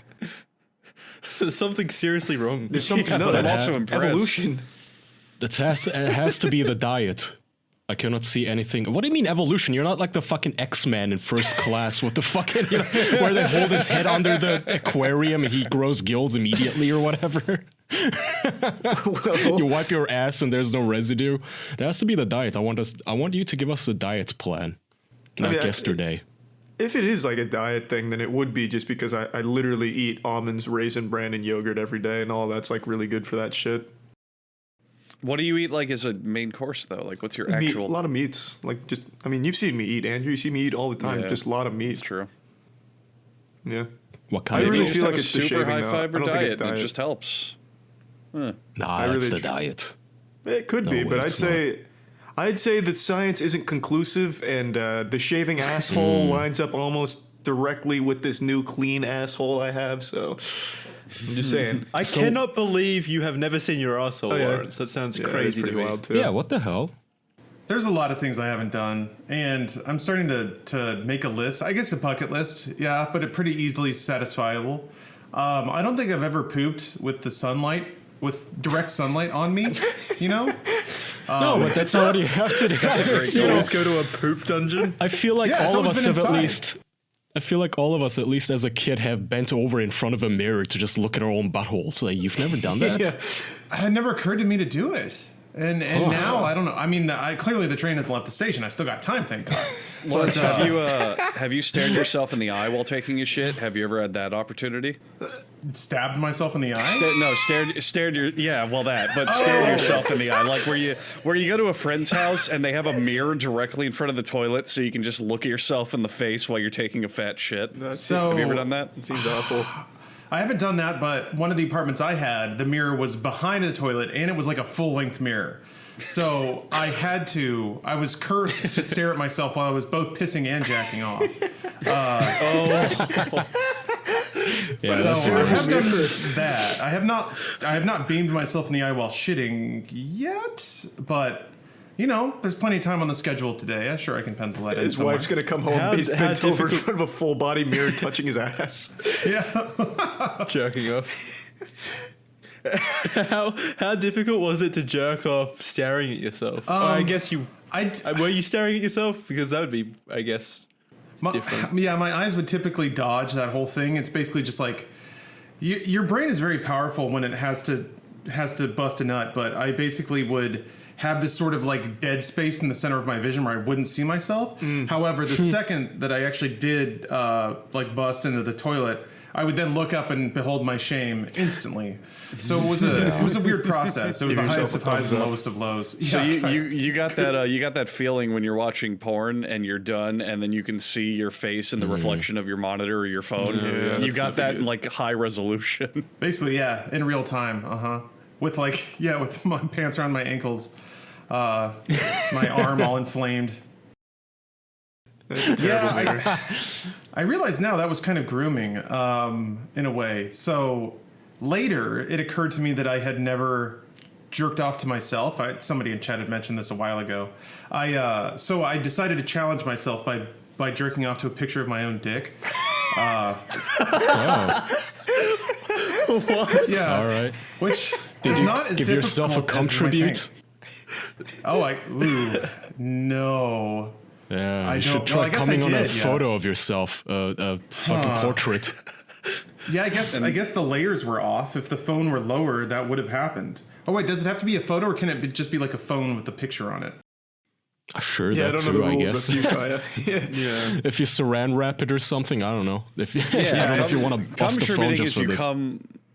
There's something seriously wrong. There's something, no, but I'm that's also impressed. evolution. It has to be the diet. I cannot see anything. What do you mean evolution? You're not like the fucking X-Man in first class with the fucking, you know, where they hold his head under the aquarium and he grows gills immediately or whatever. You wipe your ass and there's no residue. It has to be the diet. I want you to give us a diet plan. Not mean, yesterday. If it is like a diet thing, then it would be just because I literally eat almonds, Raisin Bran, and yogurt every day, and all that's like really good for that shit. What do you eat like as a main course though? Like what's your Meat, actual? a lot of meats. Like just, I mean, you've seen me eat, Andrew. You see me eat all the time. Yeah. Just a lot of meat. It's true. Yeah. What I kind of really Maybe feel just like have a it's the super shaving, high though. fiber I don't think it's diet, and it diet. just helps. Nah, I that's really the diet. It could be, No, but it's I'd say that science isn't conclusive, and the shaving asshole lines up almost directly with this new clean asshole I have. So I'm just saying. I cannot believe you have never seen your asshole, yeah. Lawrence. That sounds Yeah, crazy it's to pretty me. wild too. Yeah, what the hell? There's a lot of things I haven't done, and I'm starting to make a list. I guess a bucket list, yeah, but it pretty easily satisfiable. I don't think I've ever pooped with the sunlight with direct sunlight on me, you know? No, but that's all you have to do. That's a great You always go to a poop dungeon. I feel like Yeah, it's all of always us been have at inside. least. I feel like all of us, at least as a kid, have bent over in front of a mirror to just look at our own buttholes. Like, you've never done that? Yeah. It had never occurred to me to do it. And now, I don't know. I mean, clearly the train hasn't left the station. I still got time, thank God. Lawrence, have you stared yourself in the eye while taking a shit? Have you ever had that opportunity? Stabbed myself in the eye? Stared yourself in the eye, like where you go to a friend's house and they have a mirror directly in front of the toilet, so you can just look at yourself in the face while you're taking a fat shit. So Have you ever done that? It seems awful. I haven't done that, but one of the apartments I had, the mirror was behind the toilet, and it was like a full-length mirror. So I was cursed to stare at myself while I was both pissing and jacking off. Yeah, So that's I yours. have done that. I have not beamed myself in the eye while shitting yet, but you know, there's plenty of time on the schedule today. I'm sure I can pencil that in His somewhere. wife's gonna come home. How- He's how bent over in difficult- front of a full body mirror, touching his ass. Jerking off. How difficult was it to jerk off staring at yourself? Or I guess you were you staring at yourself, because that would be, I guess, different. My eyes would typically dodge that whole thing. It's basically just like your brain is very powerful when it has to bust a nut, but I basically would have this sort of like dead space in the center of my vision where I wouldn't see myself. However, the second that I actually did like bust into the toilet, I would then look up and behold my shame instantly. So it was a weird process. It was Give the yourself highest a of highs thumbs and up. lowest of lows. So Yeah. you got that feeling when you're watching porn and you're done, and then you can see your face in the reflection of your monitor or your phone. Yeah, You that's got nothing that in good. like high resolution. Basically, yeah, in real time. With with my pants around my ankles, my arm all inflamed. Yeah, I realize now that was kind of grooming in a way. So later, it occurred to me that I had never jerked off to myself. Somebody in chat had mentioned this a while ago. So I decided to challenge myself by jerking off to a picture of my own dick. What? Yeah, All right. which is not as Give difficult yourself a as you might contribute. think. No. Yeah, I you don't- should try well, I guess coming I on a did, yeah. photo of yourself, a fucking portrait. Yeah, I guess the layers were off. If the phone were lower, that would have happened. Oh wait, does it have to be a photo, or can it just be like a phone with the picture on it? Sure, Yeah, I that don't know too, the I rules. guess. That's you, Kaya. Yeah. If you saran wrap it or something, I don't know. If I don't know if you want to bust the phone Contributing just is for you this.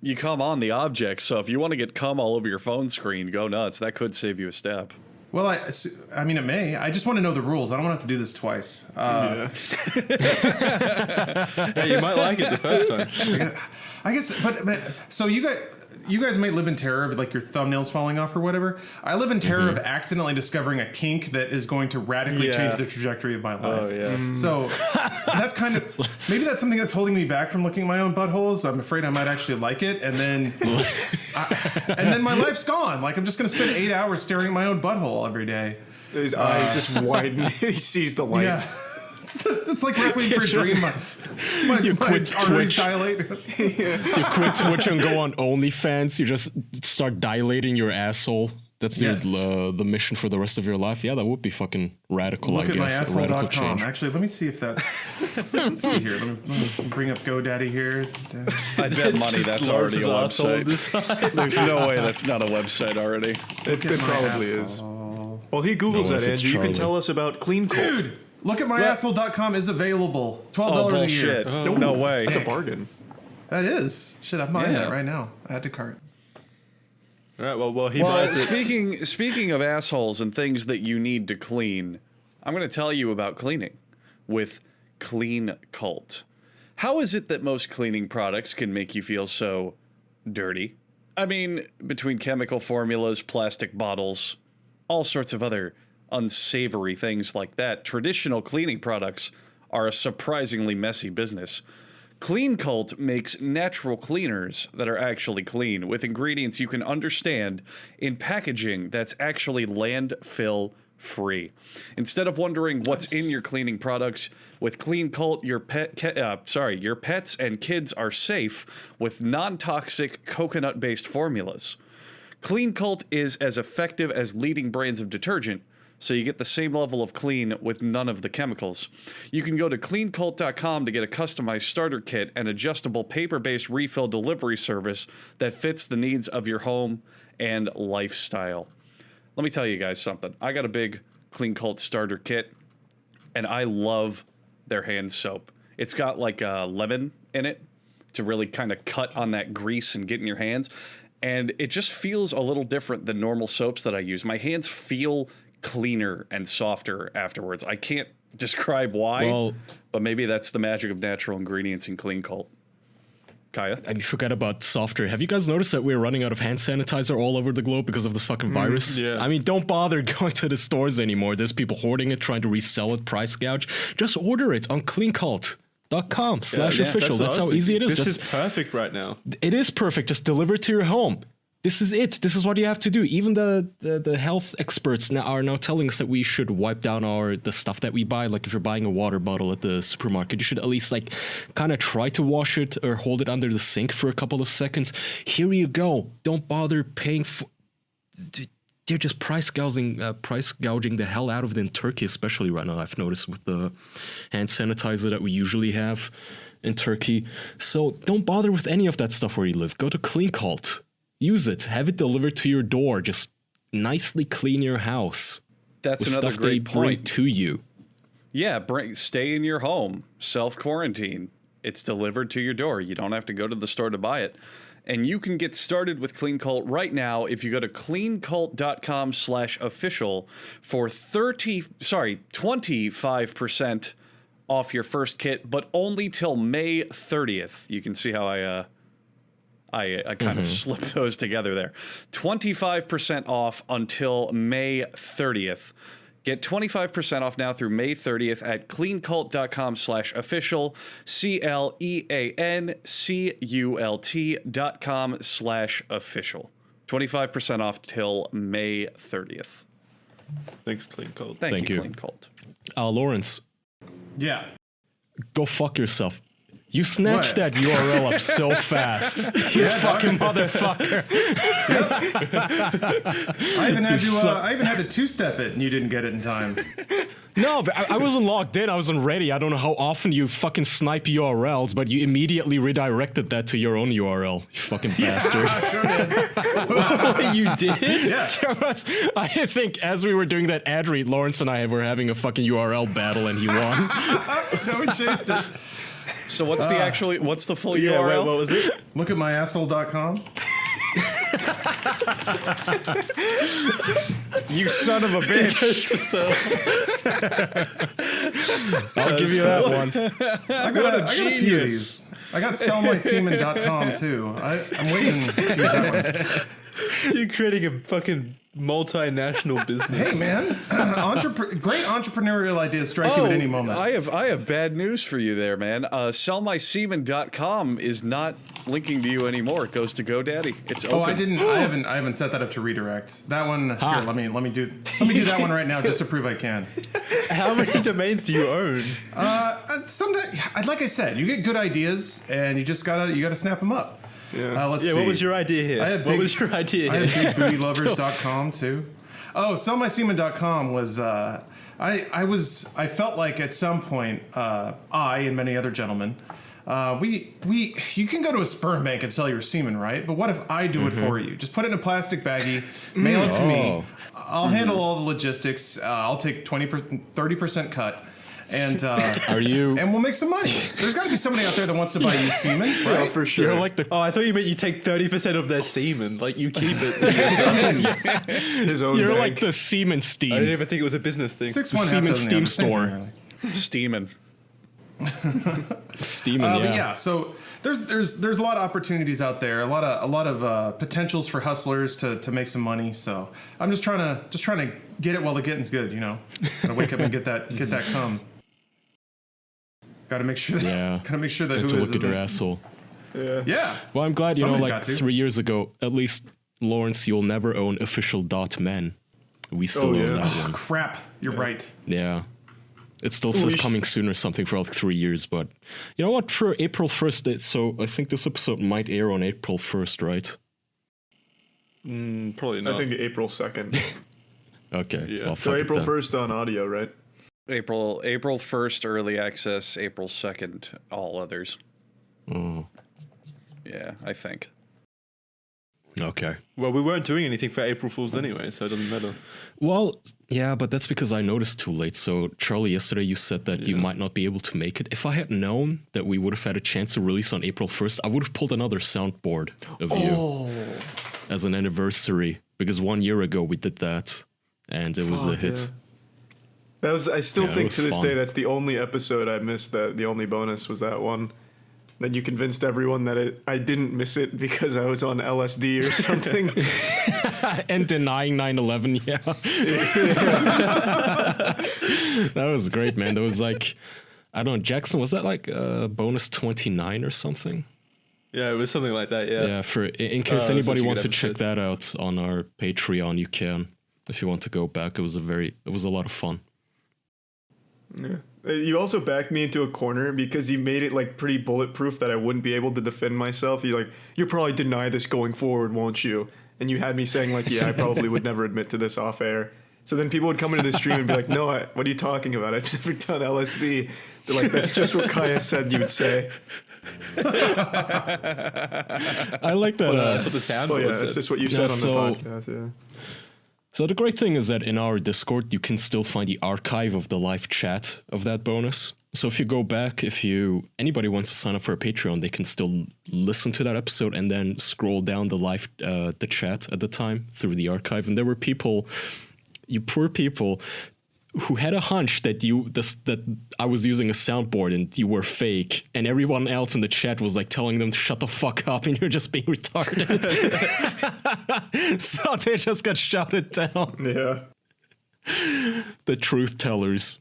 you come on the object. So if you want to get cum all over your phone screen, go nuts. That could save you a step. Well, I mean, it may. I just want to know the rules. I don't want to have to do this twice. Yeah. Yeah, you might like it the first time. I guess, but so you guys might live in terror of like your thumbnails falling off or whatever. I live in terror of accidentally discovering a kink that is going to radically Yeah. change the trajectory of my life. Oh yeah. So that's kind of maybe that's something that's holding me back from looking at my own buttholes. I'm afraid I might actually like it, and then my life's gone. Like I'm just gonna spend 8 hours staring at my own butthole every day. His eyes just widen. He sees the light. Yeah. It's like Requiem for a Dream. My quit arteries Twitch. dilate. You quit Twitch and go on OnlyFans. You just start dilating your asshole. That's Yes. the mission for the rest of your life. Yeah, that would be fucking radical, Look I at guess. A radical myasshole.com. change. Actually, let me see if that's. Let's see here. Let me bring up GoDaddy here. I bet money that's already a Lawrence's asshole website. this side. There's no way that's not a website already. It My probably is. asshole. Well, he Googles No, that, if it's Andrew. You can Charlie. tell us about CleanCult. Dude, look at myasshole.com is available. $12 Oh, a year. bullshit. No way. That's a Sick. bargain. That is. Shit, I'm buying Yeah. that right now. Add to cart. All right. Well, he Well, buys it. speaking of assholes and things that you need to clean, I'm going to tell you about cleaning with CleanCult. How is it that most cleaning products can make you feel so dirty? I mean, between chemical formulas, plastic bottles, all sorts of other unsavory things like that, traditional cleaning products are a surprisingly messy business. CleanCult makes natural cleaners that are actually clean with ingredients you can understand in packaging that's actually landfill free. Instead of wondering what's in your cleaning products, with CleanCult, your pets and kids are safe with non-toxic coconut-based formulas. CleanCult is as effective as leading brands of detergent, so you get the same level of clean with none of the chemicals. You can go to CleanCult.com to get a customized starter kit and adjustable paper-based refill delivery service that fits the needs of your home and lifestyle. Let me tell you guys something. I got a big CleanCult starter kit, and I love their hand soap. It's got like a lemon in it to really kind of cut on that grease and get in your hands. And it just feels a little different than normal soaps that I use. My hands feel cleaner and softer afterwards. I can't describe why, but maybe that's the magic of natural ingredients in CleanCult. Kaya? And you forgot about softer. Have you guys noticed that we're running out of hand sanitizer all over the globe because of the fucking virus? Yeah. I mean, don't bother going to the stores anymore. There's people hoarding it, trying to resell it, price gouge. Just order it on CleanCult.com/official. That's how easy it is. This is perfect right now. It is perfect. Just deliver it to your home. This is it. This is what you have to do. Even the health experts are now telling us that we should wipe down the stuff that we buy. Like if you're buying a water bottle at the supermarket, you should at least like kind of try to wash it or hold it under the sink for a couple of seconds. Here you go. Don't bother paying for. They're just price gouging the hell out of it in Turkey, especially right now. I've noticed with the hand sanitizer that we usually have in Turkey. So don't bother with any of that stuff where you live. Go to CleanCult. Use it. Have it delivered to your door. Just nicely clean your house. That's with another stuff great they bring point. to you. Yeah, stay in your home. Self-quarantine. It's delivered to your door. You don't have to go to the store to buy it. And you can get started with CleanCult right now if you go to CleanCult.com/official for 25% off your first kit, but only till May 30th. You can see how I kind of slipped those together there. 25% off until May 30th. Get 25% off now through May 30th at cleancult.com/official, CleanCult.com/official. 25% off till May 30th. Thanks, CleanCult. Thank you, you. CleanCult. Lawrence, Yeah. go fuck yourself. You snatched What? that URL up so fast. You fucking motherfucker. I even had to two-step it, and you didn't get it in time. No, but I wasn't logged in. I wasn't ready. I don't know how often you fucking snipe URLs, but you immediately redirected that to your own URL. You fucking bastard. Sure did. You did? Yeah. I think as we were doing that ad read, Lawrence and I were having a fucking URL battle, and he won. No, we chased it. So what's the full Yeah, URL? wait, what was it? Look at myasshole.com. You son of a bitch. I'll give you that one. I got a few of these. I got sellmysemen.com too. I'm waiting to use that one. You're creating a fucking multinational business. Hey man, great entrepreneurial ideas strike you at any moment. I have bad news for you there, man. Sellmysemen.com is not linking to you anymore. It goes to GoDaddy. It's open. Oh, I haven't set that up to redirect. That one. Here, let me do that one right now just to prove I can. How many domains do you own? Sometimes, like I said, you get good ideas and you just gotta snap them up. Yeah. Let's see. What was your idea here? I had What was your idea I here? had bigbootylovers.com too. Oh, sellmysemen.com was I felt like at some point I and many other gentlemen you can go to a sperm bank and sell your semen, right? But what if I do it for you? Just put it in a plastic baggie, mail it to me. I'll handle all the logistics. I'll take 30% cut. And and we'll make some money. There's got to be somebody out there that wants to buy you semen, right? Oh, for sure. You're like the Oh, I thought you meant you take 30% of their semen. Like, you keep it. His own You're bag. like the semen I didn't steam. even think it was a business thing. 6-1 Semen doesn't steam have the same store. thing, really. Steaming. Steaming, But yeah, so there's a lot of opportunities out there, a lot of potentials for hustlers to make some money. So I'm just trying to get it while the getting's good, you know. Gotta wake up and get that cum. Gotta make sure that Yeah. who to is look at your isn't- asshole. Yeah. Well, I'm glad, Somebody's like got to. 3 years ago, at least, Lawrence, you'll never own official.men. We still own that one. Crap. You're right. Yeah. It still says coming soon or something for like 3 years, but you know what? For April 1st, so I think this episode might air on April 1st, right? Probably not. I think April 2nd. Okay. Yeah. Well, So fuck it April then. 1st on audio, right? April 1st early access, April 2nd all others. Oh, Yeah, I think. okay. Well, we weren't doing anything for April Fools anyway, so it doesn't matter. Well, yeah, but that's because I noticed too late. So, Charlie, yesterday you said that you might not be able to make it. If I had known that we would have had a chance to release on April 1st, I would have pulled another soundboard of you as an anniversary. Because 1 year ago we did that, and it was a hit. Yeah. That was. I still Yeah, it think was to this fun. day that's the only episode I missed. That the only bonus was that one. Then you convinced everyone that I didn't miss it because I was on LSD or something. And denying 9/11, yeah. That was great, man. That was like, I don't know, Jackson, was that like bonus 29 or something? Yeah, it was something like that, yeah. Yeah, for in case it was anybody such a wants to good check episode. that out on our Patreon, you can. If you want to go back, it was a lot of fun. Yeah. You also backed me into a corner because you made it like pretty bulletproof that I wouldn't be able to defend myself. You're like, you'll probably deny this going forward, won't you? And you had me saying like, yeah, I probably would never admit to this off air. So then people would come into the stream and be like, no, what are you talking about? I've never done LSD. They're like, that's just what Kaya said you would say. I like that. That's what the sound Oh yeah, was. that's just what you said on so- the podcast. Yeah. So the great thing is that in our Discord, you can still find the archive of the live chat of that bonus. So if you go back, anybody wants to sign up for a Patreon, they can still listen to that episode and then scroll down the chat at the time through the archive. And there were people, you poor people, who had a hunch that that I was using a soundboard and you were fake, and everyone else in the chat was like telling them to shut the fuck up and you're just being retarded. So they just got shouted down. Yeah. The truth tellers.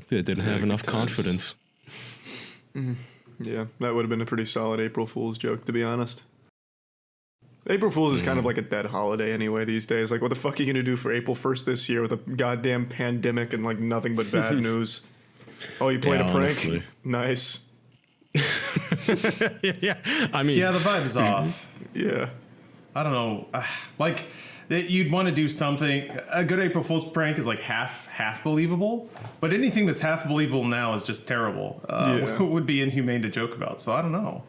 They didn't have enough confidence. Yeah, that would have been a pretty solid April Fool's joke, to be honest. April Fool's is kind of like a dead holiday anyway these days. Like, what the fuck are you gonna do for April 1st this year with a goddamn pandemic and like nothing but bad news? Oh, you played Yeah, a prank? honestly. Nice. Yeah, I mean, Yeah, the vibe is off. Yeah. I don't know. Like, you'd want to do something. A good April Fool's prank is like half believable, but anything that's half believable now is just terrible. Yeah. Would be inhumane to joke about. So I don't know.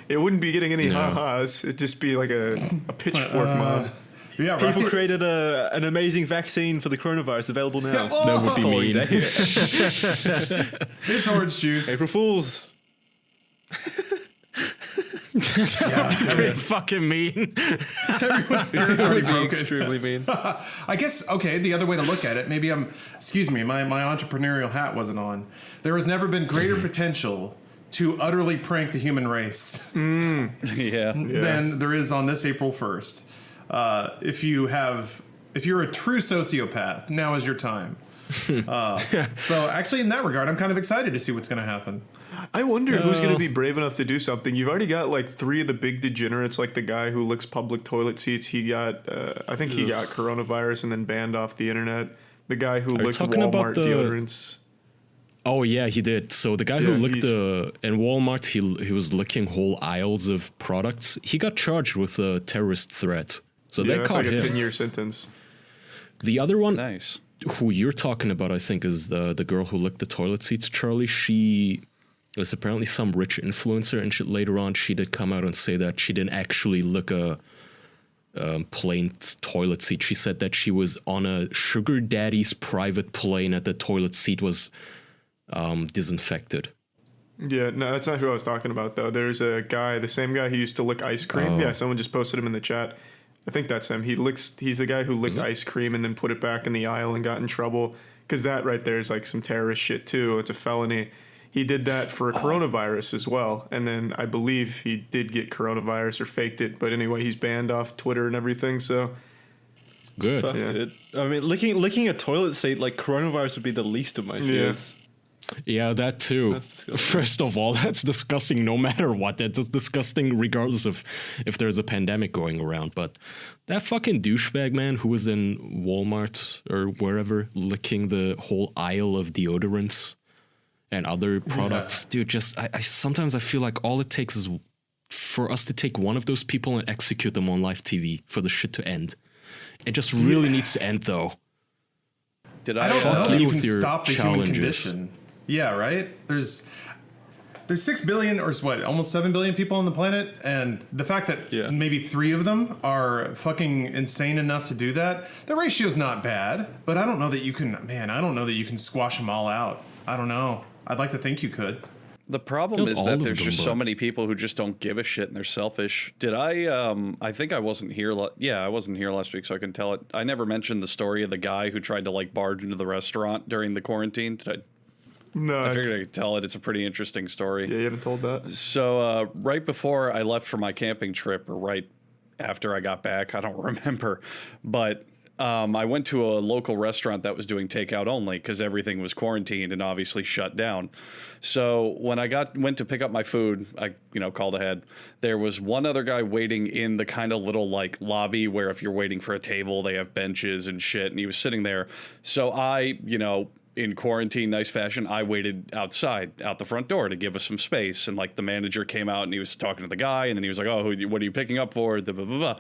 It wouldn't be getting any No. ha-has. It'd just be like a pitchfork mob. Yeah, People right. created an amazing vaccine for the coronavirus available now. that would be Following mean. day. It's orange juice. April Fools. pretty fucking mean. Everyone's spirit's already Being broken. extremely mean. I guess, okay, the other way to look at it, maybe my entrepreneurial hat wasn't on. There has never been greater potential to utterly prank the human race Yeah. than there is on this April 1st. If you're a true sociopath, now is your time. So actually, in that regard, I'm kind of excited to see what's going to happen. I wonder who's going to be brave enough to do something. You've already got like 3 of the big degenerates, like the guy who licks public toilet seats. He got, I think he got coronavirus and then banned off the internet. The guy who you licked talking about Walmart the- deodorants. Oh yeah, he did. So the guy who Yeah, licked he's- in Walmart, he was licking whole aisles of products. He got charged with a terrorist threat. So Yeah, they that's caught like a him. 10-year sentence. The other one, Nice. who you're talking about, I think, is the girl who licked the toilet seats, Charlie. She was apparently some rich influencer, and later on she did come out and say that she didn't actually lick a plain toilet seat. She said that she was on a sugar daddy's private plane, and the toilet seat was disinfected. Yeah, no, that's not who I was talking about, though. There's a guy, the same guy who used to lick ice cream. Yeah, someone just posted him in the chat. I think that's him. He's the guy who licked ice cream and then put it back in the aisle and got in trouble. Because that right there is like some terrorist shit, too. It's a felony. He did that for coronavirus as well. And then I believe he did get coronavirus or faked it. But anyway, he's banned off Twitter and everything, so... Good. Fuck, Yeah. dude. I mean, licking a toilet seat, like coronavirus would be the least of my fears. Yeah, that too. That's disgusting. First of all, that's disgusting no matter what. That's disgusting regardless of if there's a pandemic going around. But that fucking douchebag, man, who was in Walmart or wherever licking the whole aisle of deodorants and other products, dude, just I sometimes I feel like all it takes is for us to take one of those people and execute them on live TV for the shit to end. It just really needs to end, though. I don't know that you can with your stop the human challenges. condition. Yeah, right? There's 6 billion or what, almost 7 billion people on the planet, and the fact that maybe 3 of them are fucking insane enough to do that, the ratio's not bad, but I don't know that you can, I don't know that you can squash them all out. I don't know. I'd like to think you could. The problem Not is all that of there's them, just but- so many people who just don't give a shit and they're selfish. Did I think I wasn't here. I wasn't here last week, so I can tell it. I never mentioned the story of the guy who tried to like barge into the restaurant during the quarantine. No, I figured I could tell it. It's a pretty interesting story. yeah, you haven't told that. So right before I left for my camping trip, or right after I got back, I don't remember, but I went to a local restaurant that was doing takeout only because everything was quarantined and obviously shut down. So when I went to pick up my food, I called ahead. There was one other guy waiting in the kind of little like lobby where if you're waiting for a table, they have benches and shit, and he was sitting there. So I, in quarantine, nice fashion, I waited outside, out the front door to give us some space. And like the manager came out and he was talking to the guy, and then he was like, "Oh, what are you picking up for?" Blah, blah, blah, blah.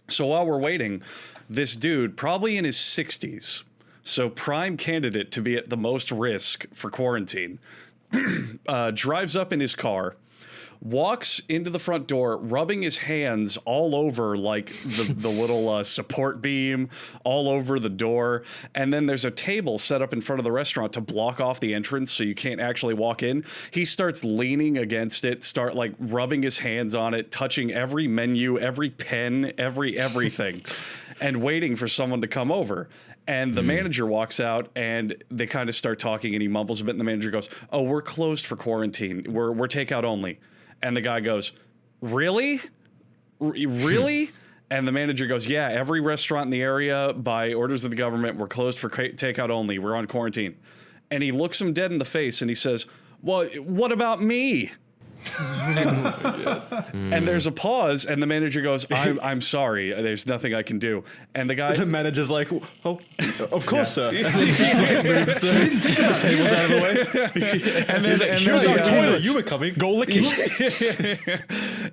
So while we're waiting, this dude, probably in his 60s, so prime candidate to be at the most risk for quarantine, drives up in his car, walks into the front door, rubbing his hands all over like the little support beam, all over the door. And then there's a table set up in front of the restaurant to block off the entrance so you can't actually walk in. He starts leaning against it, like rubbing his hands on it, touching every menu, every pen, everything, and waiting for someone to come over. And the manager walks out and they kind of start talking and he mumbles a bit. And the manager goes, "Oh, we're closed for quarantine. We're takeout only." And the guy goes, "Really? Really?" And the manager goes, "Yeah, every restaurant in the area, by orders of the government, we're closed for takeout only. We're on quarantine." And he looks him dead in the face and he says, "Well, what about me?" And there's a pause, and the manager goes, I'm sorry, there's nothing I can do." And the guy, The manager's like, "Oh, of course, sir." And then just like moves the tables out of the way. and then Here's our the- toilet. You were coming. Go lick it.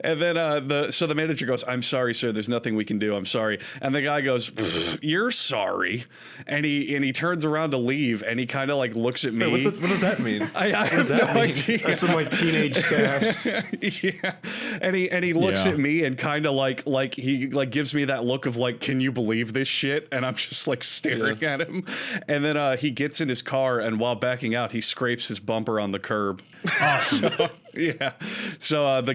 And then the manager goes, "I'm sorry, sir. There's nothing we can do. I'm sorry." And the guy goes, "Pfft, you're sorry." And he turns around to leave, and he kind of like looks at me. What does that mean? I have no idea. That's some like teenage sass. Yeah, and he looks Yeah. at me and kind of like he like gives me that look of like, "Can you believe this shit?" And I'm just like staring at him. And then he gets in his car, and while backing out, he scrapes his bumper on the curb. Awesome. Yeah. So other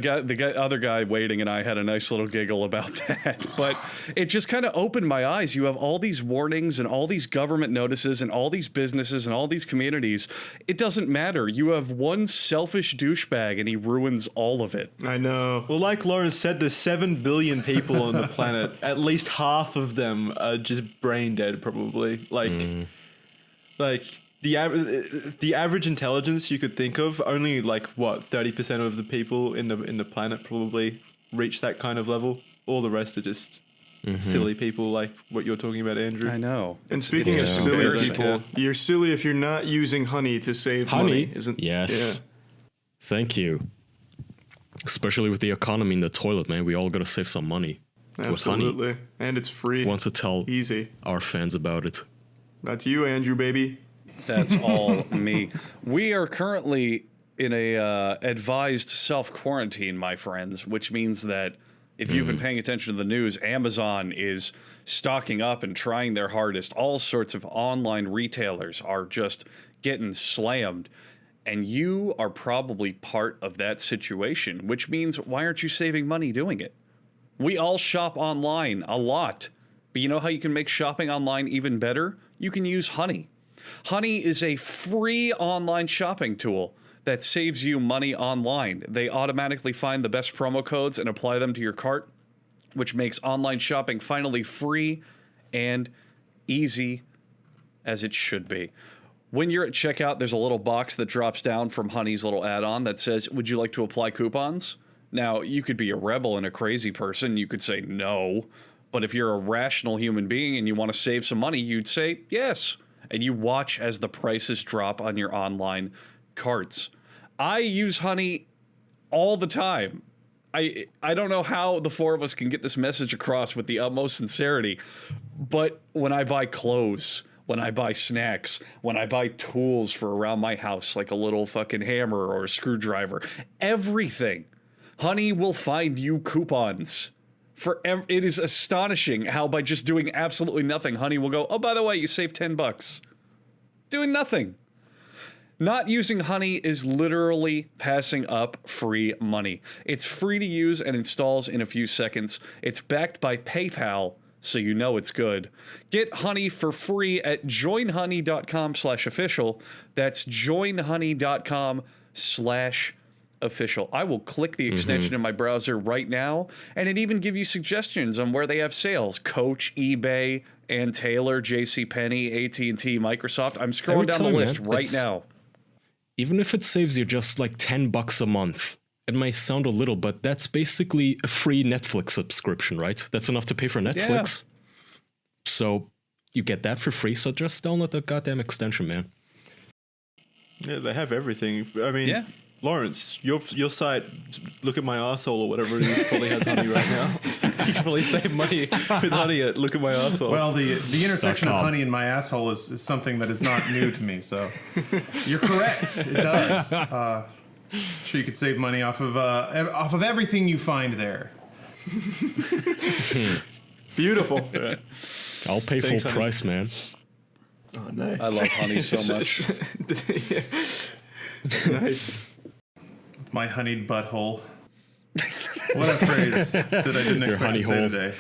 guy waiting and I had a nice little giggle about that. But it just kind of opened my eyes. You have all these warnings and all these government notices and all these businesses and all these communities. It doesn't matter. You have one selfish douchebag and he ruins all of it. I know. Well, like Lauren said, there's 7 billion people on the planet. At least half of them are just brain dead, probably. Like the average intelligence you could think of, only like what 30% of the people in the planet probably reach that kind of level. All the rest are just silly people, like what you're talking about, Andrew. I know. And speaking of just silly embarrassing. people, you're silly if you're not using honey to save money, isn't? Yes. Thank you. Especially with the economy in the toilet, man. We all gotta save some money. Yeah, With honey. absolutely. And it's free. Want to tell Easy. our fans about it. That's you, Andrew, baby. That's all me. We are currently in a advised self-quarantine, my friends, which means that if you've been paying attention to the news, Amazon is stocking up and trying their hardest. All sorts of online retailers are just getting slammed. And you are probably part of that situation, which means why aren't you saving money doing it? We all shop online a lot. But you know how you can make shopping online even better? You can use Honey. Honey is a free online shopping tool that saves you money online. They automatically find the best promo codes and apply them to your cart, which makes online shopping finally free and easy as it should be. When you're at checkout, there's a little box that drops down from Honey's little add-on that says, "Would you like to apply coupons?" Now, you could be a rebel and a crazy person. You could say no. But if you're a rational human being and you want to save some money, you'd say yes. And you watch as the prices drop on your online carts. I use Honey all the time. I don't know how the four of us can get this message across with the utmost sincerity, but when I buy clothes, when I buy snacks, when I buy tools for around my house, like a little fucking hammer or a screwdriver, everything, Honey will find you coupons. It is astonishing how by just doing absolutely nothing, Honey will go, oh, by the way, you saved $10. Doing nothing. Not using Honey is literally passing up free money. It's free to use and installs in a few seconds. It's backed by PayPal, so you know it's good. Get Honey for free at joinhoney.com/official. That's joinhoney.com/official. I will click the extension in my browser right now, and it even give you suggestions on where they have sales. Coach, eBay, Ann Taylor, JCPenney, AT&T, Microsoft. I'm scrolling down the list right now. Even if it saves you just like $10 a month, it might sound a little, but that's basically a free Netflix subscription, right? That's enough to pay for Netflix. Yeah. So you get that for free. So just download the goddamn extension, man. Yeah, they have everything. I mean, Lawrence, your site, Look at My Arsehole or whatever it is, probably has Honey right now. You can probably save money with Honey at Look at My Arsehole. Well, the intersection of Honey and my asshole is something that is not new to me, so you're correct. It does. Sure, you could save money off of everything you find there. Beautiful. I'll pay full price, man. Oh, nice. I love Honey so much. Nice. My honeyed butthole. What a phrase that I didn't expect to say today.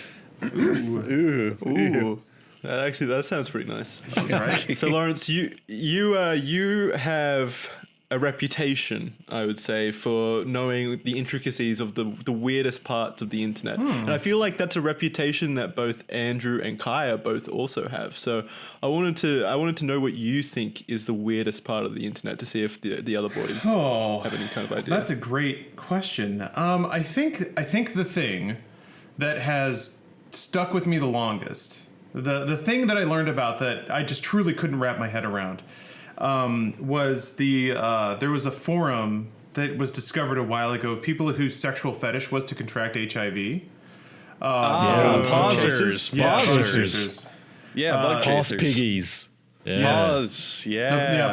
Ooh. That sounds pretty nice. That's right. So Lawrence, you have a reputation, I would say, for knowing the intricacies of the weirdest parts of the internet. And I feel like that's a reputation that both Andrew and Kaya both also have. So I wanted to know what you think is the weirdest part of the internet to see if the other boys have any kind of idea. That's a great question. I think the thing that has stuck with me the longest, the thing that I learned about that I just truly couldn't wrap my head around, was there was a forum that was discovered a while ago of people whose sexual fetish was to contract HIV. Pausers. Bug Pause chasers. Piggies. Pause.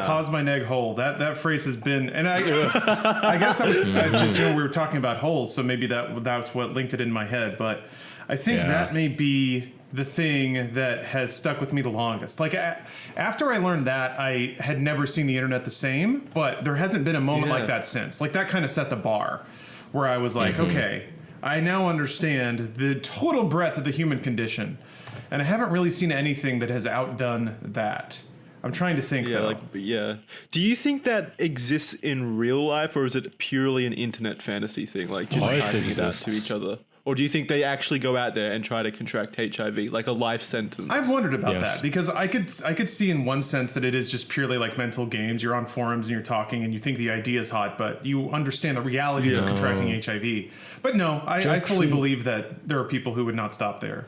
Pause my neg hole. That phrase has been, and I guess I was we were talking about holes, so maybe that's what linked it in my head. But I think that may be the thing that has stuck with me the longest. Like after I learned that, I had never seen the internet the same, but there hasn't been a moment like that since. Like that kind of set the bar where I was like, okay, I now understand the total breadth of the human condition. And I haven't really seen anything that has outdone that. I'm trying to think though. Do you think that exists in real life, or is it purely an internet fantasy thing? Like just typing it out to each other? Or do you think they actually go out there and try to contract HIV, like a life sentence? I've wondered about that because I could see in one sense that it is just purely like mental games. You're on forums and you're talking and you think the idea is hot, but you understand the realities of contracting HIV. But no, I fully believe that there are people who would not stop there.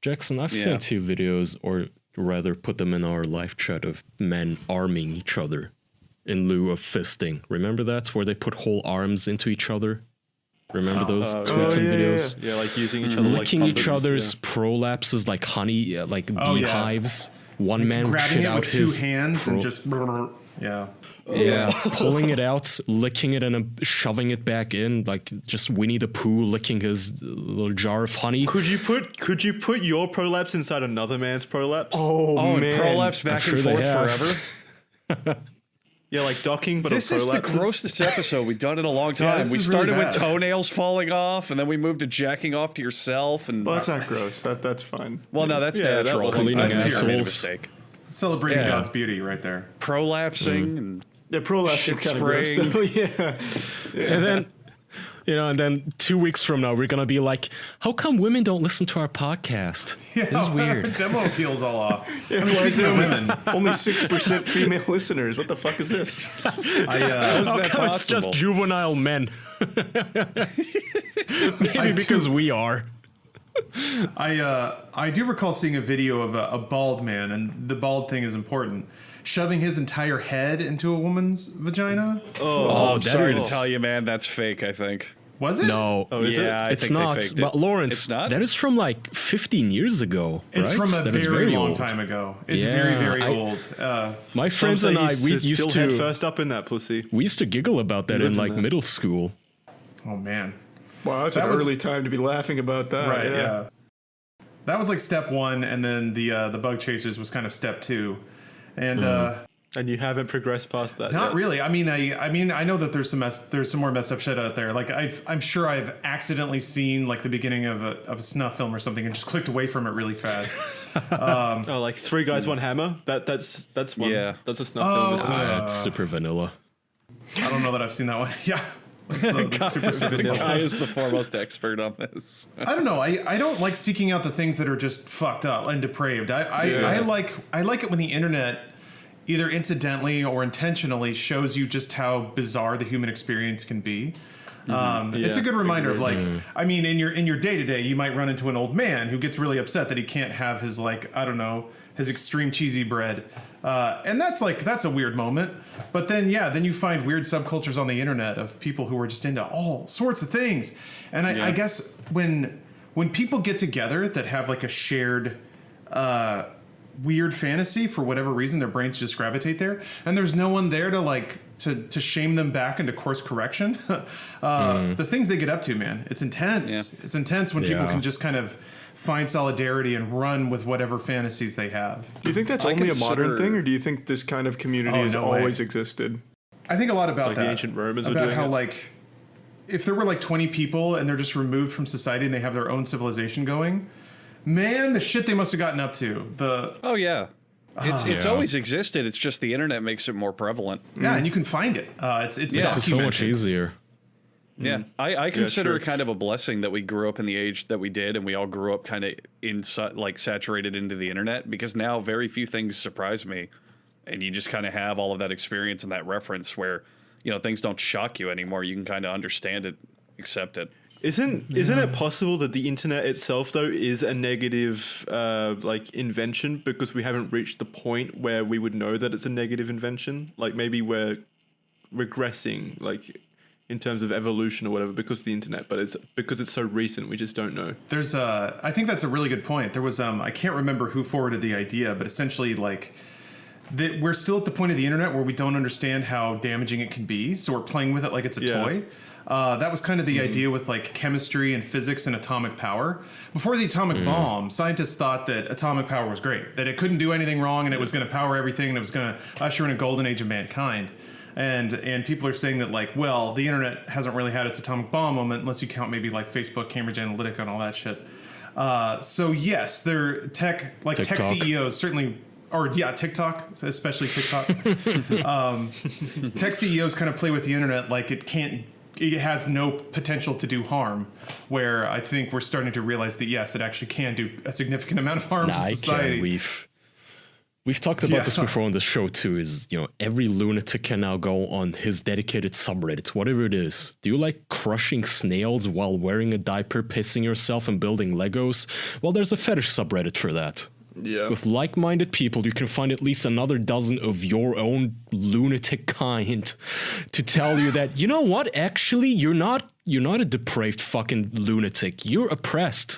Jackson, I've sent you videos, or rather put them in our live chat, of men arming each other in lieu of fisting. Remember that? Where they put whole arms into each other? Remember those tweets and videos? Yeah, like using each other, licking each other's prolapses like honey, like beehives. One man grabbing shit it out with his 2 hands and just pulling it out, licking it, and shoving it back in, like just Winnie the Pooh licking his little jar of honey. Could you put your prolapse inside another man's prolapse? Oh man, and prolapse back and forth forever. Yeah, like docking, but this is the grossest episode we've done in a long time. We started with toenails falling off, and then we moved to jacking off to yourself. And well, that's not gross. That's fine. Well, no, that's natural. I made a mistake. Celebrating God's beauty right there. Prolapsing and prolapse is kind of gross though. And then 2 weeks from now, we're going to be like, how come women don't listen to our podcast? This is weird. Demo appeal's all off. Speaking of women, only 6% female listeners. What the fuck is this? How is that possible? It's just juvenile men. Maybe because we are. I do recall seeing a video of a bald man, and the bald thing is important, shoving his entire head into a woman's vagina. I'm sorry to tell you, man, that's fake, I think. Was it? No, is it? yeah, I it's think they not. faked it. But Lawrence, It's not? that is from like 15 years ago. It's right? from a That is very long old. time ago. It's Yeah, very, very I- old. My Some friends say and I, he's we still used head to first up in that pussy. we used to giggle about that in lives in like there. middle school. Oh man. Wow, that's That an was- early time to be laughing about that. Right. Yeah. That was like step one, and then the bug chasers was kind of step two, and And you haven't progressed past that. not yet. really. I mean, I know that there's some more messed up shit out there. Like I'm sure I've accidentally seen like the beginning of a snuff film or something and just clicked away from it really fast. Oh, like Three Guys, One Hammer. That's one. Yeah. That's a snuff film, isn't it? It's super vanilla. I don't know that I've seen that one. Yeah. That's super vanilla. Kai is the foremost expert on this. I don't know. I don't like seeking out the things that are just fucked up and depraved. I like it when the internet either incidentally or intentionally shows you just how bizarre the human experience can be. It's a good reminder of like, I mean, in your day to day, you might run into an old man who gets really upset that he can't have his like, I don't know, his extreme cheesy bread. And that's a weird moment. But then you find weird subcultures on the internet of people who are just into all sorts of things. And I guess when people get together that have like a shared weird fantasy for whatever reason, their brains just gravitate there, and there's no one there to like to shame them back into course correction. The things they get up to, man, it's intense. Yeah. It's intense when people Yeah. can just kind of find solidarity and run with whatever fantasies they have. Do you think that's I only a modern consider- thing, or do you think this kind of community Oh, has no way. always existed? I think a lot about Like the that. ancient Romans were about doing how it. like if there were like 20 people and they're just removed from society and they have their own civilization going, man, the shit they must have gotten up to. Oh yeah. It's Yeah. always existed. It's just the internet makes it more prevalent. Yeah, and you can find it. It's Yeah. It's so much documented. easier. Yeah, I consider true. it kind of a blessing that we grew up in the age that we did, and we all grew up kind of like saturated into the internet, because now very few things surprise me, and you just kind of have all of that experience and that reference where things don't shock you anymore. You can kind of understand it, accept it. Isn't it possible that the internet itself though is a negative like invention, because we haven't reached the point where we would know that it's a negative invention? Like maybe we're regressing, like in terms of evolution or whatever, because of the internet, but it's because it's so recent, we just don't know. There's I think that's a really good point. There was I can't remember who forwarded the idea, but essentially like that we're still at the point of the internet where we don't understand how damaging it can be, so we're playing with it like it's a Yeah. toy. That was kind of the idea with like chemistry and physics and atomic power. Before the atomic bomb, scientists thought that atomic power was great, that it couldn't do anything wrong, and it was going to power everything, and it was going to usher in a golden age of mankind. And people are saying that like, well, the internet hasn't really had its atomic bomb moment unless you count maybe like Facebook, Cambridge Analytica, and all that shit. So yes, they're tech TikTok. CEOs certainly. Or yeah, TikTok, especially TikTok. Tech CEOs kind of play with the internet like it has no potential to do harm, where I think we're starting to realize that yes, it actually can do a significant amount of harm to I society. can. We've talked about this Yeah. before on the show too. Is every lunatic can now go on his dedicated subreddit, whatever it is. Do you like crushing snails while wearing a diaper, pissing yourself, and building Legos? Well, there's a fetish subreddit for that. Yeah. With like-minded people, you can find at least another dozen of your own lunatic kind to tell you that, you know what, actually, you're not a depraved fucking lunatic. You're oppressed.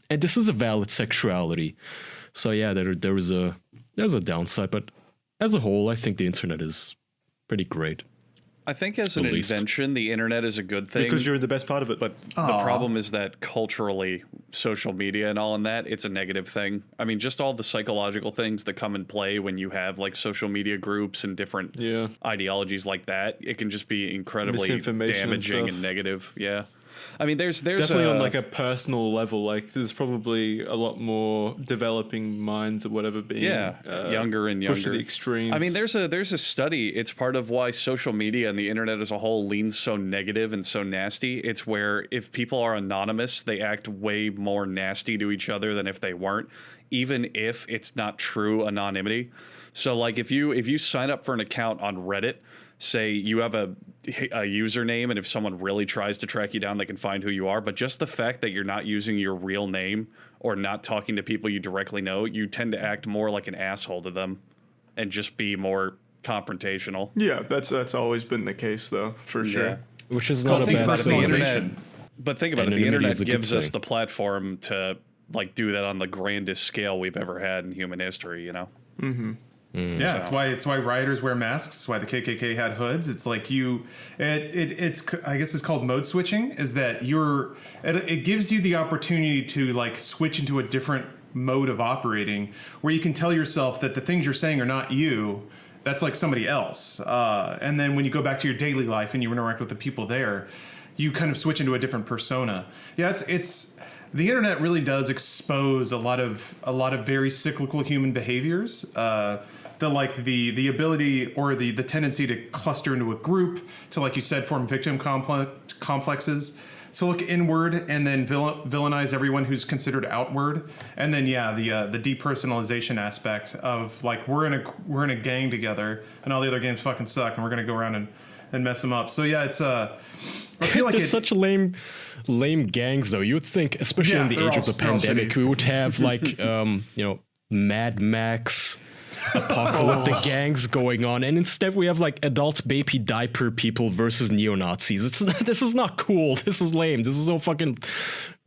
And this is a valid sexuality. So yeah, there's a downside, but as a whole, I think the internet is pretty great. I think as an At least. invention, the internet is a good thing. Because you're in the best part of it. But the problem is that culturally, social media and all in that, it's a negative thing. I mean, just all the psychological things that come in play when you have like social media groups and different Yeah. ideologies like that, it can just be incredibly Misinformation and damaging and stuff. negative. Yeah. I mean, there's definitely on like a personal level, like there's probably a lot more developing minds or whatever being younger and younger. pushed to the extremes. I mean, there's a study. It's part of why social media and the internet as a whole leans so negative and so nasty. It's where if people are anonymous, they act way more nasty to each other than if they weren't, even if it's not true anonymity. So like if you sign up for an account on Reddit, say you have a username, and if someone really tries to track you down, they can find who you are. But just the fact that you're not using your real name or not talking to people you directly know, you tend to act more like an asshole to them and just be more confrontational. Yeah, that's always been the case though, for sure. Yeah. which is not a think bad about it, the thing. internet, but think about it. The Anonymity is internet a good gives us thing. the platform to like do that on the grandest scale we've ever had in human history. You know. Yeah, it's why rioters wear masks. It's why the KKK had hoods. It's like it's I guess it's called mode switching. Is that it gives you the opportunity to like switch into a different mode of operating where you can tell yourself that the things you're saying are not you. That's like somebody else. And then when you go back to your daily life and you interact with the people there, you kind of switch into a different persona. Yeah, it's the internet really does expose a lot of very cyclical human behaviors. The ability or the tendency to cluster into a group, to, like you said, form victim complexes, to look inward and then villainize everyone who's considered outward, and then the depersonalization aspect of like we're in a gang together and all the other games fucking suck and we're gonna go around and mess them up. So yeah, it's I feel like There's such lame gangs though. You would think, especially in the age of the they're all pandemic, shitty. we would have like Mad Max apocalyptic gangs going on, and instead we have like adult baby diaper people versus neo-Nazis. This is not cool. This is lame. This is so fucking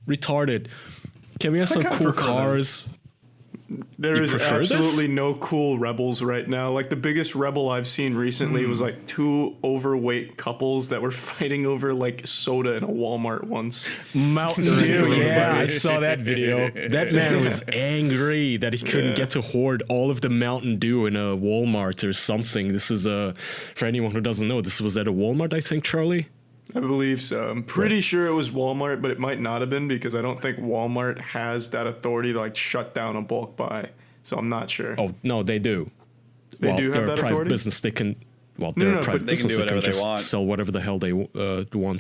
retarded. Can we have some kinda cool prefer cars? There You is prefer this? absolutely no cool rebels right now. Like the biggest rebel I've seen recently was like two overweight couples that were fighting over like soda in a Walmart once. Mountain Dew, yeah, I saw that video. That man was angry that he couldn't get to hoard all of the Mountain Dew in a Walmart or something. This is for anyone who doesn't know, this was at a Walmart, I think, Charlie? I believe so. I'm pretty sure it was Walmart, but it might not have been because I don't think Walmart has that authority to like shut down a bulk buy. So I'm not sure. Oh, no, they do. They do have they're that a private authority? business. They can, No, they're no, a private but they can business. do whatever they just want. sell whatever the hell they want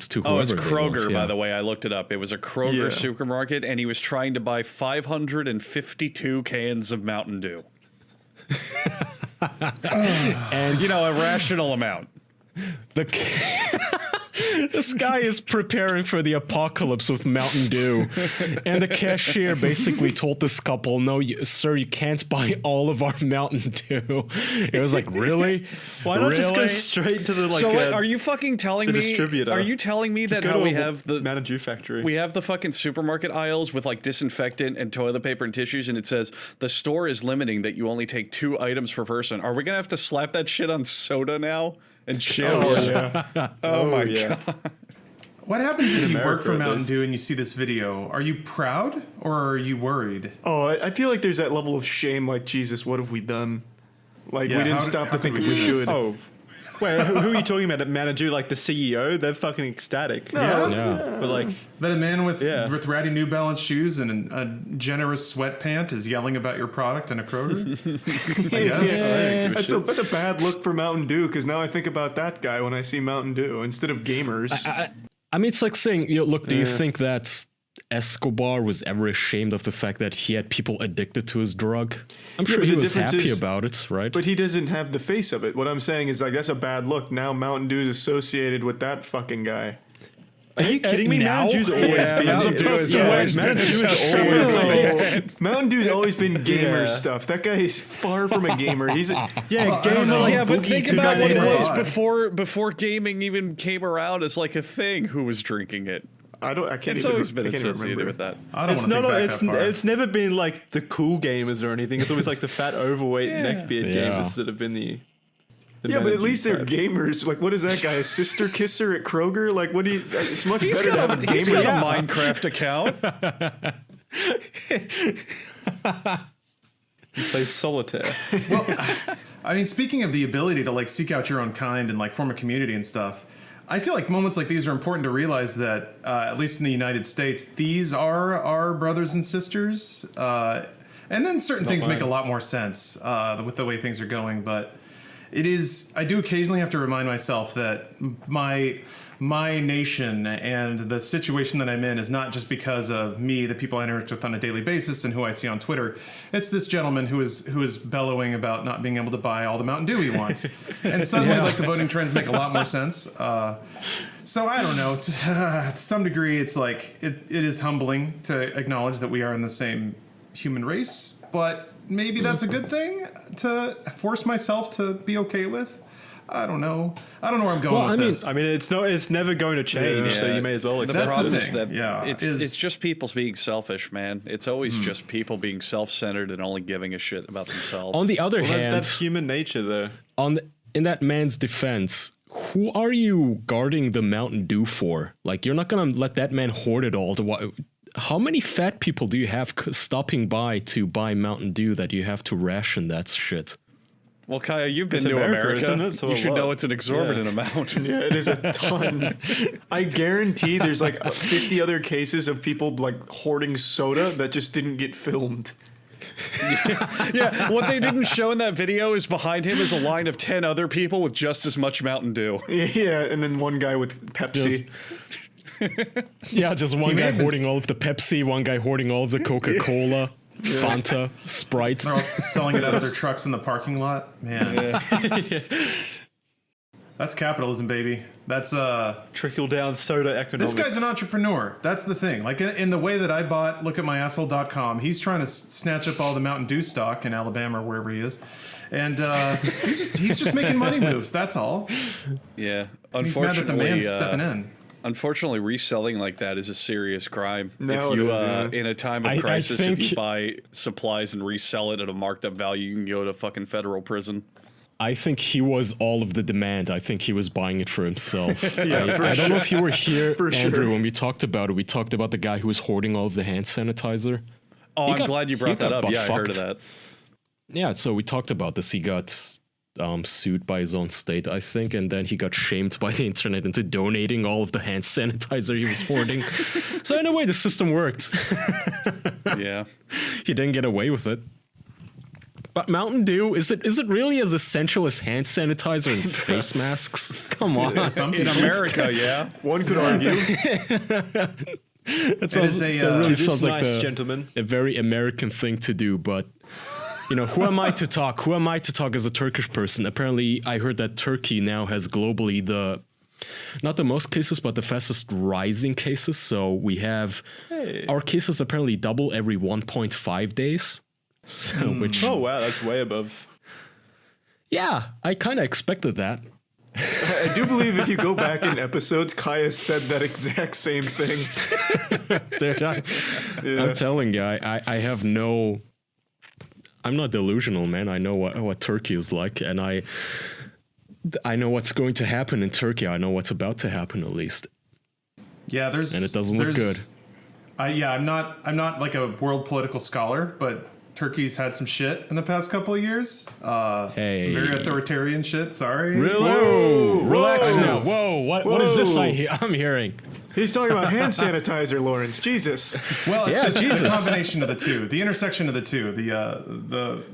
to whoever Oh, it's they Kroger, want, by yeah. the way. I looked it up. It was a Kroger Yeah. supermarket, and he was trying to buy 552 cans of Mountain Dew. And You know, a rational amount. this guy is preparing for the apocalypse with Mountain Dew, and the cashier basically told this couple, "No, sir, you can't buy all of our Mountain Dew." It was like, really? Why not just go Really? straight to the like? So, are you fucking telling the me? distributor. Are you telling me just that go how to we a have the Mountain Dew factory? we have the fucking supermarket aisles with like disinfectant and toilet paper and tissues, and it says the store is limiting that you only take 2 items per person. Are we gonna have to slap that shit on soda now and chips? Oh, my god. What happens if you work America, for at Mountain least. Dew and you see this video? Are you proud or are you worried? Oh, I feel like there's that level of shame. Like, Jesus, what have we done? Like, Yeah, we didn't how- stop how to could think we if we do this? should. Oh, wait, who are you talking about? At Mountain Dew, like the CEO? They're fucking ecstatic. Yeah. But like, That a man with Yeah. ratty New Balance shoes and a generous sweat pant is yelling about your product in a Kroger? I guess. That's a bad look for Mountain Dew because now I think about that guy when I see Mountain Dew instead of gamers. I mean, it's like saying, look, do you think that Escobar was ever ashamed of the fact that he had people addicted to his drug? I'm sure but he the was difference happy is- about it, right? But he doesn't have the face of it. What I'm saying is like that's a bad look. Now Mountain Dew is associated with that fucking guy. are you kidding me? now? Mountain Dew's always Yeah, been. Mountain Dew has always Mountain been Dew is associated always with been. Mountain Dew's always been gamer Yeah. stuff. That guy is far from a gamer. He's a, Yeah, I don't gamer. know. Like Yeah, but Boogie think Two about what it Guy was God. before gaming even came around as like a thing. Who was drinking it? I can't It's even, always been I can't even associated remember. with that. I don't It's want to not. think back It's that far. it's never been like the cool gamers or anything. It's always like the fat, overweight, neckbeard Yeah. gamers that have been the. Yeah, but at least they're gamers. Like, what is that guy? A sister kisser at Kroger? Like, what do you? It's much better to have a gamer. He's got a Minecraft account. plays solitaire. I mean, speaking of the ability to like seek out your own kind and like form a community and stuff, I feel like moments like these are important to realize that, at least in the United States, these are our brothers and sisters. And then certain things make a lot more sense with the way things are going. But it is, I do occasionally have to remind myself that my nation and the situation that I'm in is not just because of me, the people I interact with on a daily basis, and who I see on Twitter. It's this gentleman who is bellowing about not being able to buy all the Mountain Dew he wants, and suddenly, like, the voting trends make a lot more sense. So I don't know. To some degree, it's like it is humbling to acknowledge that we are in the same human race, but maybe that's a good thing to force myself to be okay with. I don't know where I'm going with this. I mean, it's never going to change, so you may as well The accept problem the is thing. that Yeah, it's just people being selfish, man. It's always just people being self-centered and only giving a shit about themselves. On the other hand, that's human nature, though. in that man's defense, who are you guarding the Mountain Dew for? Like, you're not gonna let that man hoard it all. How many fat people do you have stopping by to buy Mountain Dew that you have to ration that shit? Well, Kaya, you've been It's to America, America. isn't it? So you should what? know it's an exorbitant amount. Yeah, it is a ton. I guarantee there's like 50 other cases of people like hoarding soda that just didn't get filmed. Yeah, what they didn't show in that video is behind him is a line of 10 other people with just as much Mountain Dew. Yeah, and then one guy with Pepsi. Yeah, just one guy hoarding all of the Pepsi, one guy hoarding all of the Coca-Cola, Fanta, Sprite. They're all selling it out of their trucks in the parking lot. Man. That's capitalism, baby. That's Trickle down soda economics. this guy's an entrepreneur. That's the thing. Like in the way that I bought lookatmyasshole.com, he's trying to snatch up all the Mountain Dew stock in Alabama or wherever he is. And he's just making money moves. That's all. Yeah, He's mad that the man's stepping in. Unfortunately, reselling like that is a serious crime. No, if you, it is, yeah. in a time of I crisis, if think- you buy supplies and resell it at a marked up value, you can go to fucking federal prison. I think he was all of the demand. I think he was buying it for himself. Yeah, I don't know if you were here, For Andrew, sure. when we talked about it. We talked about the guy who was hoarding all of the hand sanitizer. Oh, He I'm got- glad you he brought that got up. Yeah, I heard of butt-fucked. that. Yeah, so we talked about this. He got sued by his own state, I think, and then he got shamed by the internet into donating all of the hand sanitizer he was hoarding. So in a way, the system worked. Yeah. He didn't get away with it. But Mountain Dew, is it really as essential as hand sanitizer and face masks? Come on. Some In people. America, yeah. One could argue. That is a, that really This sounds like nice gentleman. a very American thing to do, but you know, who am I to talk? Who am I to talk as a Turkish person? Apparently, I heard that Turkey now has globally not the most cases, but the fastest rising cases. So we have our cases apparently double every 1.5 days. So, which, Oh wow, that's way above. yeah, I kind of expected that. I do believe if you go back in episodes, Kaya said that exact same thing. Dude, I'm telling you, I have no. I'm not delusional, man. I know what Turkey is like, and I know what's going to happen in Turkey. I know what's about to happen, at least. Yeah, And it doesn't look good. I'm not like a world political scholar, but Turkey's had some shit in the past couple of years. Some very authoritarian shit. Sorry. Whoa, relax Whoa. now. Whoa, what is this Whoa. I'm hearing? He's talking about hand sanitizer, Lawrence. Jesus. Well, it's Yeah, just the Jesus. combination of the two, the intersection of the two.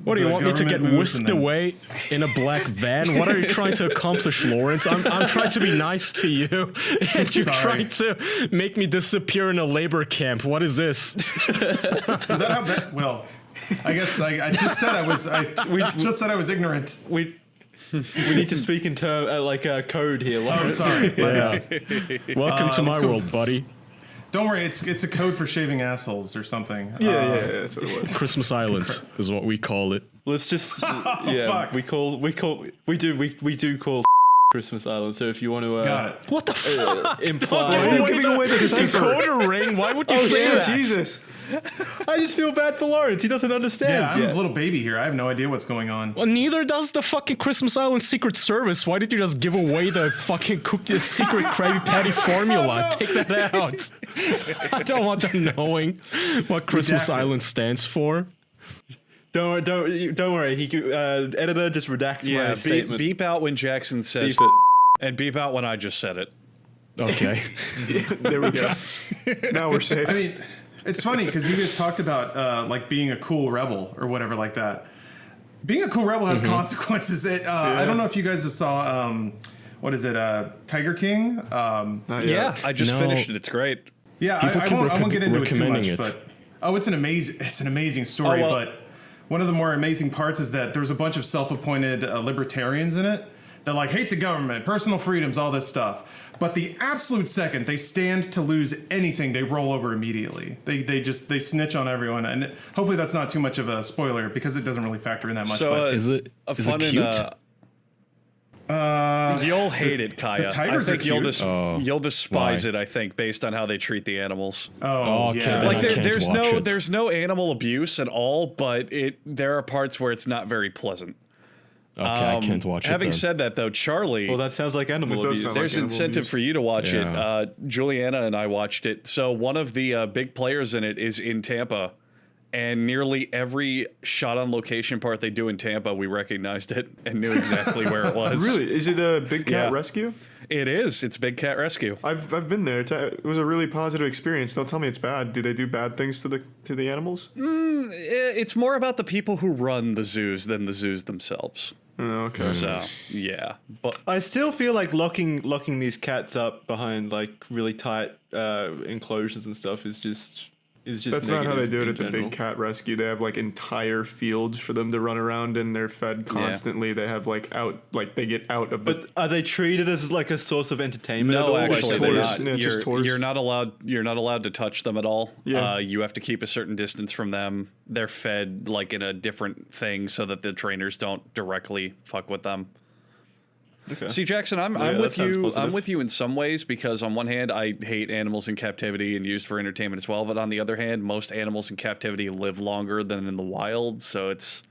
What do you want me to get government moves whisked and then- away in a black van? What are you trying to accomplish, Lawrence? I'm trying to be nice to you, and you're Sorry. trying to make me disappear in a labor camp. What is this? Is that how bad? Well, I guess I just said I was ignorant. We need to speak in code here. Oh, Lawrence. sorry. Yeah. Welcome to my let's go. world, buddy. Don't worry, it's a code for shaving assholes or something. Yeah, that's what it was. Christmas Island is what we call it. Let's just fuck. we do call Christmas Island. So if you want to Got it. What the fuck? imply, Why are you giving away the cipher? Dakota ring? Why would you say Yeah, that? Jesus. I just feel bad for Lawrence. He doesn't understand. Yeah, I'm yet. a little baby here. I have no idea what's going on. Well, neither does the fucking Christmas Island Secret Service. Why did you just give away the fucking cookie, secret Krabby Patty formula? Take that out. I don't want them knowing what Christmas Redacted. Island stands for. Don't worry. Editor, just redact my Yeah, statement. beep out when Jackson says Beep it. and beep out when I just said it. Okay. There we go. Now we're safe. I mean, it's funny because you guys talked about like being a cool rebel or whatever like that. Being a cool rebel has consequences. I don't know if you guys saw what is it, Tiger King? Not yet. Yeah, I just No. finished it. It's great. Yeah, People I keep won't get into it too recommending much, it. but it's an amazing story. Oh, well- But one of the more amazing parts is that there's a bunch of self-appointed libertarians in it that like hate the government, personal freedoms, all this stuff. But the absolute second they stand to lose anything, they roll over immediately. They snitch on everyone, and hopefully that's not too much of a spoiler because it doesn't really factor in that much. So but Is it a is fun it and cute? You'll hate it, Kaya. tigers I think are cute. you'll despise why? it. I think based on how they treat the animals. Oh, Okay, yeah. then Like I can't there's watch it. there's no animal abuse at all, but there are parts where it's not very pleasant. Okay, I can't watch it. Having then. said that, though, Charlie, Well, that sounds like animal It does abuse. sound like there's animal incentive abuse. for you to watch Yeah. it. Juliana and I watched it. So one of the big players in it is in Tampa, and nearly every shot on location part they do in Tampa, we recognized it and knew exactly where it was. Really? Is it a big cat Yeah. rescue? It is. It's Big Cat Rescue. I've been there. It was a really positive experience. Don't tell me it's bad. Do they do bad things to the animals? It's more about the people who run the zoos than the zoos themselves. Oh, okay. So yeah, but I still feel like locking these cats up behind like really tight enclosures and stuff is just That's not how they do it negative at the in general. big cat rescue. They have like entire fields for them to run around and they're fed constantly. They have they get out of the. But are they treated as like a source of entertainment? at no, all? actually, tours. they're not. Yeah, just tours. You're not allowed. You're not allowed to touch them at all. Yeah. You have to keep a certain distance from them. They're fed like in a different thing so that the trainers don't directly fuck with them. Okay. See, Jackson, I'm that with sounds you. positive. I'm with you in some ways because on one hand, I hate animals in captivity and used for entertainment as well. But on the other hand, most animals in captivity live longer than in the wild, so it's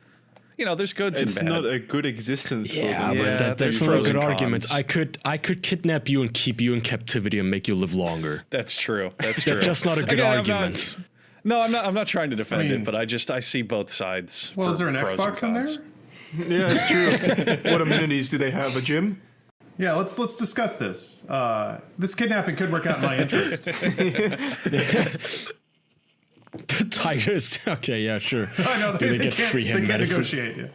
there's goods It's and bad. not a good existence for Yeah, them. but Yeah, that's there's not a pros good and argument. cons. I could kidnap you and keep you in captivity and make you live longer. That's true. That's true. That's just not a good Again, argument. I'm not trying to defend mean- it, but I see both sides. Well, for is there an pros and Xbox in cons. there? Yeah, it's true. What amenities do they have? A gym? Yeah, let's discuss this. This kidnapping could work out in my interest. Tigers. Okay, yeah, sure. I know Do they get can't, free they hand can't medicine? negotiate.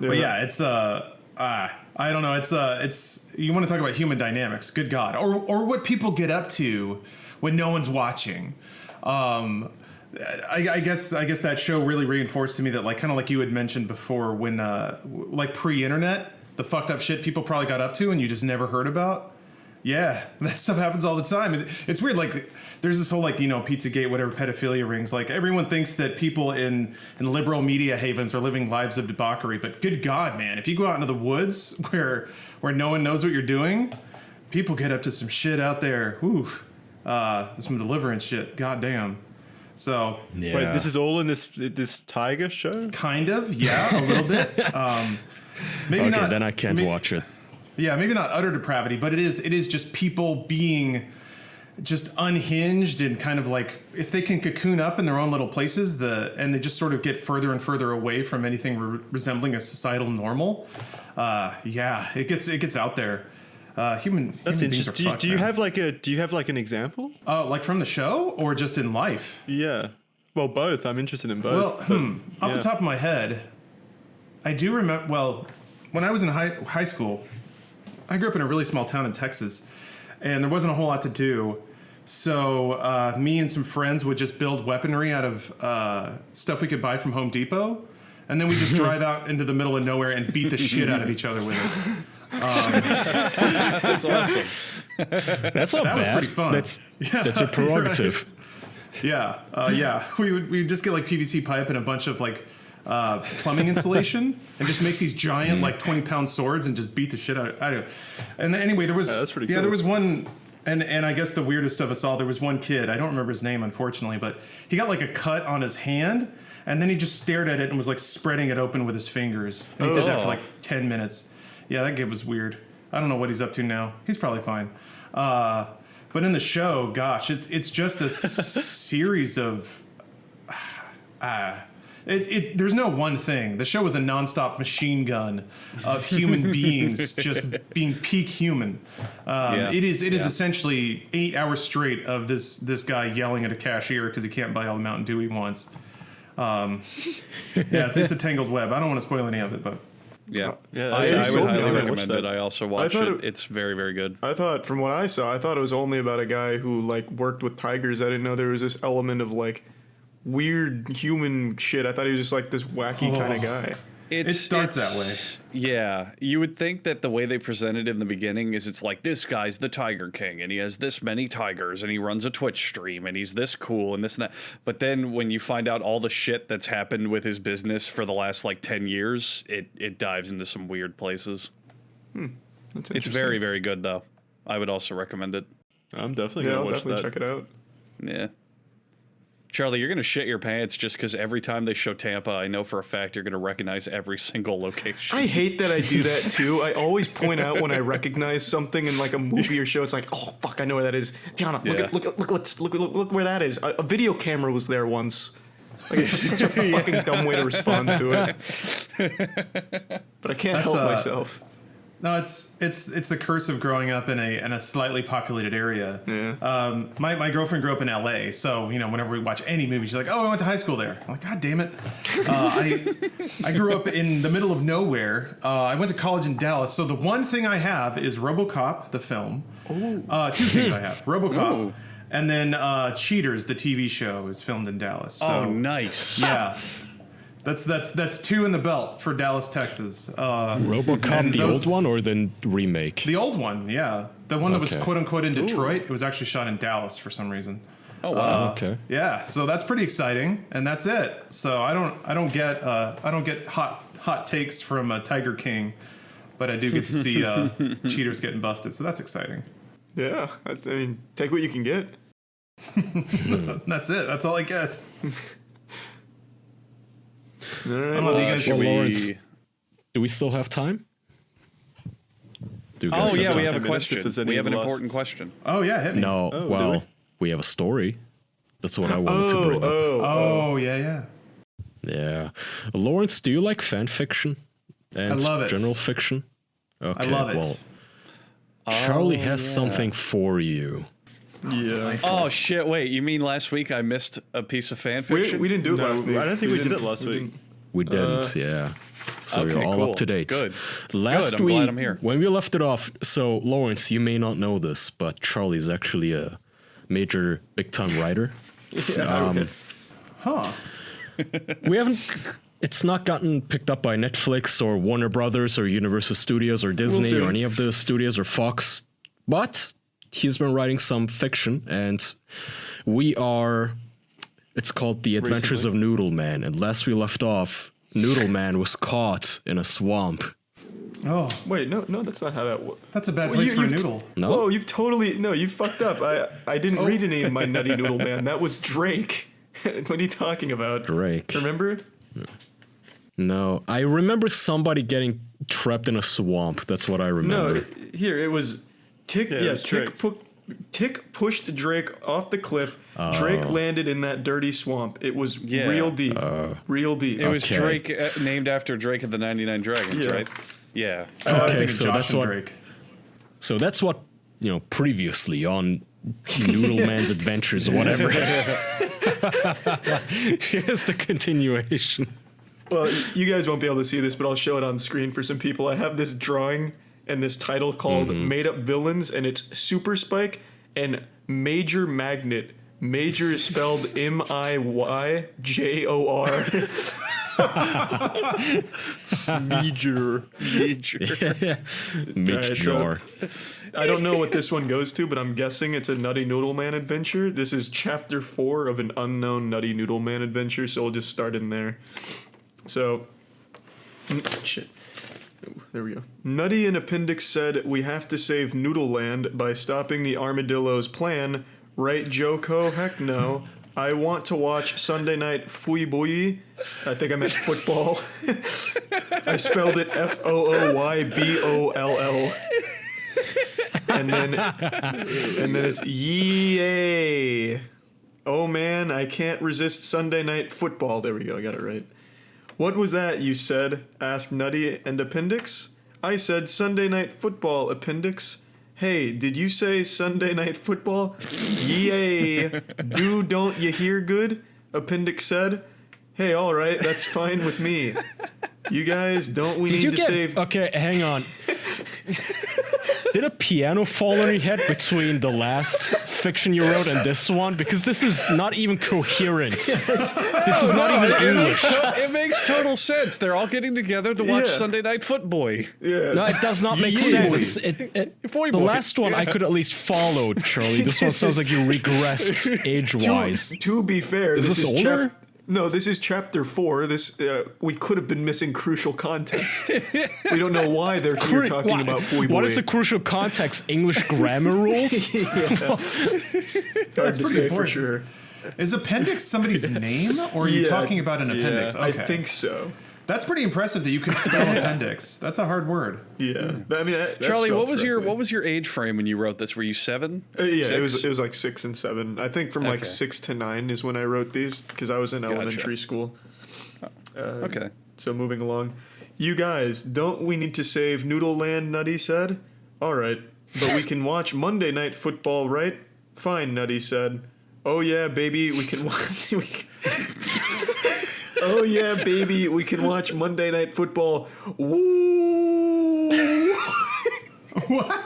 But yeah, it's I don't know. It's you want to talk about human dynamics? Good God, or what people get up to when no one's watching. I guess that show really reinforced to me that kind of like you had mentioned before when like pre-internet, the fucked up shit people probably got up to and you just never heard about. Yeah, that stuff happens all the time. It's weird. Like, there's this whole Pizzagate, whatever pedophilia rings. Like, everyone thinks that people in liberal media havens are living lives of debauchery. But good God, man, if you go out into the woods where no one knows what you're doing, people get up to some shit out there. Whew, some deliverance shit. God damn. So, Yeah. Wait, this is all in this tiger show? kind of, yeah, a little bit. Maybe Okay, not. then I can't watch it. Yeah, maybe not utter depravity, but it is just people being just unhinged and kind of like if they can cocoon up in their own little places, and they just sort of get further and further away from anything resembling a societal normal. Yeah, it gets out there. That's human beings are interesting. fucked, Do you man. have like an example? Like from the show or just in life? Yeah. Well, both. I'm interested in both. Well, off yeah. the top of my head, I do remember. Well, when I was in high school, I grew up in a really small town in Texas, and there wasn't a whole lot to do. So me and some friends would just build weaponry out of stuff we could buy from Home Depot, and then we just drive out into the middle of nowhere and beat the shit out of each other with it. That's awesome. That's not That was bad. pretty fun. That's Yeah, your prerogative. Yeah, yeah. We would just get like PVC pipe and a bunch of like plumbing insulation and just make these giant like 20-pound swords and just beat the shit out of it. And then, anyway, there was that's pretty there cool. was one. And I guess the weirdest of us all, there was one kid, I don't remember his name, unfortunately, but he got like a cut on his hand, and then he just stared at it and was like spreading it open with his fingers. And he did that for like 10 minutes. Yeah, that kid was weird. I don't know what he's up to now. He's probably fine. But in the show, gosh, it's just a series of... there's no one thing. The show is a nonstop machine gun of human beings just being peak human. It is essentially 8 hours straight of this guy yelling at a cashier because he can't buy all the Mountain Dew he wants. It's a tangled web. I don't want to spoil any of it, but Yeah, Yeah, I that's- would sold me highly on it. recommend it. I also watched thought it. it- It's very, very good. I thought, from what I saw, it was only about a guy who like worked with tigers. I didn't know there was this element of like weird human shit. I thought he was just like this wacky kind of guy. It starts that way. Yeah, you would think that the way they present it in the beginning is it's like, this guy's the Tiger King and he has this many tigers and he runs a Twitch stream and he's this cool and this and that. But then when you find out all the shit that's happened with his business for the last like 10 years, it dives into some weird places. That's It's very, very good though. I would also recommend it. I'm definitely Yeah, gonna I'll watch definitely that. check it out. Yeah. Charlie, you're going to shit your pants just because every time they show Tampa, I know for a fact you're going to recognize every single location. I hate that I do that too. I always point out when I recognize something in like a movie or show. It's like, oh fuck, I know where that is. Tiana, look where that is. A video camera was there once. Like, it's just such a fucking dumb way to respond to it. But I can't help myself. No, it's the curse of growing up in a slightly populated area. Yeah. My girlfriend grew up in LA, so whenever we watch any movie, she's like, "Oh, I went to high school there." I'm like, "God damn it!" I grew up in the middle of nowhere. I went to college in Dallas, so the one thing I have is RoboCop, the film. Two things I have: RoboCop, Ooh. and then Cheaters, the TV show, is filmed in Dallas. So, Oh, nice. yeah. That's two in the belt for Dallas, Texas. RoboCop, the old one or the remake? The old one, yeah. The one that was Okay. quote unquote in Detroit. It was actually shot in Dallas for some reason. Oh, wow. Okay. Yeah, so that's pretty exciting, and that's it. So I don't get hot takes from Tiger King, but I do get to see cheaters getting busted. So that's exciting. Yeah. I mean, take what you can get. That's it. That's all I get. All right. I don't know, do you guys Well, Should Lawrence, do we still have time? Do you guys Oh, yeah, have we time? have a 10 minutes if question. there's any We have an last- important question. Oh yeah, hit me. No, do well, we have a story. That's what I wanted to bring up. Oh yeah. Yeah. Lawrence, do you like fan fiction? And I love it. General fiction? Okay, I love it. well, Charlie has something for you. Yeah. Oh, shit. Wait, you mean last week I missed a piece of fan fiction? We didn't do it No, last week. I don't think we did didn't- it last we week. didn't. We didn't, yeah. So okay, you're all cool. up to date. Good. Last Good, I'm week, glad I'm here. when we left it off, so Lawrence, you may not know this, but Charlie's actually a major big-time writer. Huh. We haven't. It's not gotten picked up by Netflix or Warner Brothers or Universal Studios or Disney see. or any of the studios or Fox, but he's been writing some fiction, and we are. It's called The Adventures of Noodle Man, and last we left off, Noodle Man was caught in a swamp. Oh, Wait, no, that's not how that works. that's a bad place for a noodle. No? Whoa, you fucked up. I didn't read any of my Nutty Noodle Man. That was Drake. What are you talking about? Drake. Remember? No, I remember somebody getting trapped in a swamp. That's what I remember. No, here it was. Tick. Yeah, Yeah, it was Tick pushed Drake off the cliff. Drake landed in that dirty swamp. It was real deep. Real deep. It was Okay. Drake, named after Drake of the 99 Dragons, Yeah. right? Yeah. I was Okay, thinking so Josh that's and what- Drake. So that's what, previously on Noodle Man's Adventures or whatever. Here's the continuation. Well, you guys won't be able to see this, but I'll show it on screen for some people. I have this drawing and this title called Made Up Villains, and it's Super Spike and Major Magnet. Major is spelled Miyjor. Major. Mitch Jar. I don't know what this one goes to, but I'm guessing it's a Nutty Noodle Man adventure. This is chapter 4 of an unknown Nutty Noodle Man adventure, so we'll just start in there. So, shit. There we go. Nutty and Appendix said, "We have to save Noodle Land by stopping the armadillo's plan. Right, Joko? Heck no. I want to watch Sunday Night Fooey. I think I meant football. I spelled it FOOYBOLL. And then it's yay. Oh man, I can't resist Sunday Night Football. There we go, I got it right. What was that you said? Asked Nutty and Appendix. I said Sunday Night Football, Appendix. Hey, did you say Sunday Night Football? Yay. Don't you hear good? Appendix said. Hey, all right, that's fine with me. You guys, don't we need to save... Okay, hang on. did a piano fall on your head between the last fiction you wrote and this one? Because this is not even coherent. This is not even English. It makes total sense. They're all getting together to watch Yeah. Sunday Night Football. Yeah. No, it does not make sense. The last one I could at least follow, Charlie. This one sounds like you regressed age-wise. To be fair, Is this older? No, this is chapter 4. This we could have been missing crucial context. We don't know why they're here talking about Fui Boy. What is the crucial context? English grammar rules? Hard That's to pretty say for important. sure. Is appendix somebody's name, or are you Yeah, talking about an appendix? Yeah, I think so. That's pretty impressive that you can spell appendix. That's a hard word. Yeah, but I mean, that's Charlie, spelled what correctly. was your age frame when you wrote this? Were you 7? Yeah, it Six? was like 6 and 7. I think from like Okay. 6 to 9 is when I wrote these because I was in elementary school. Okay. So moving along, you guys, don't we need to save Noodle Land? Nutty said. All right, but we can watch Monday Night Football, right? Fine, Nutty said. Oh yeah, baby, we can watch. Oh yeah, baby, we can watch Monday Night Football. Woo! What?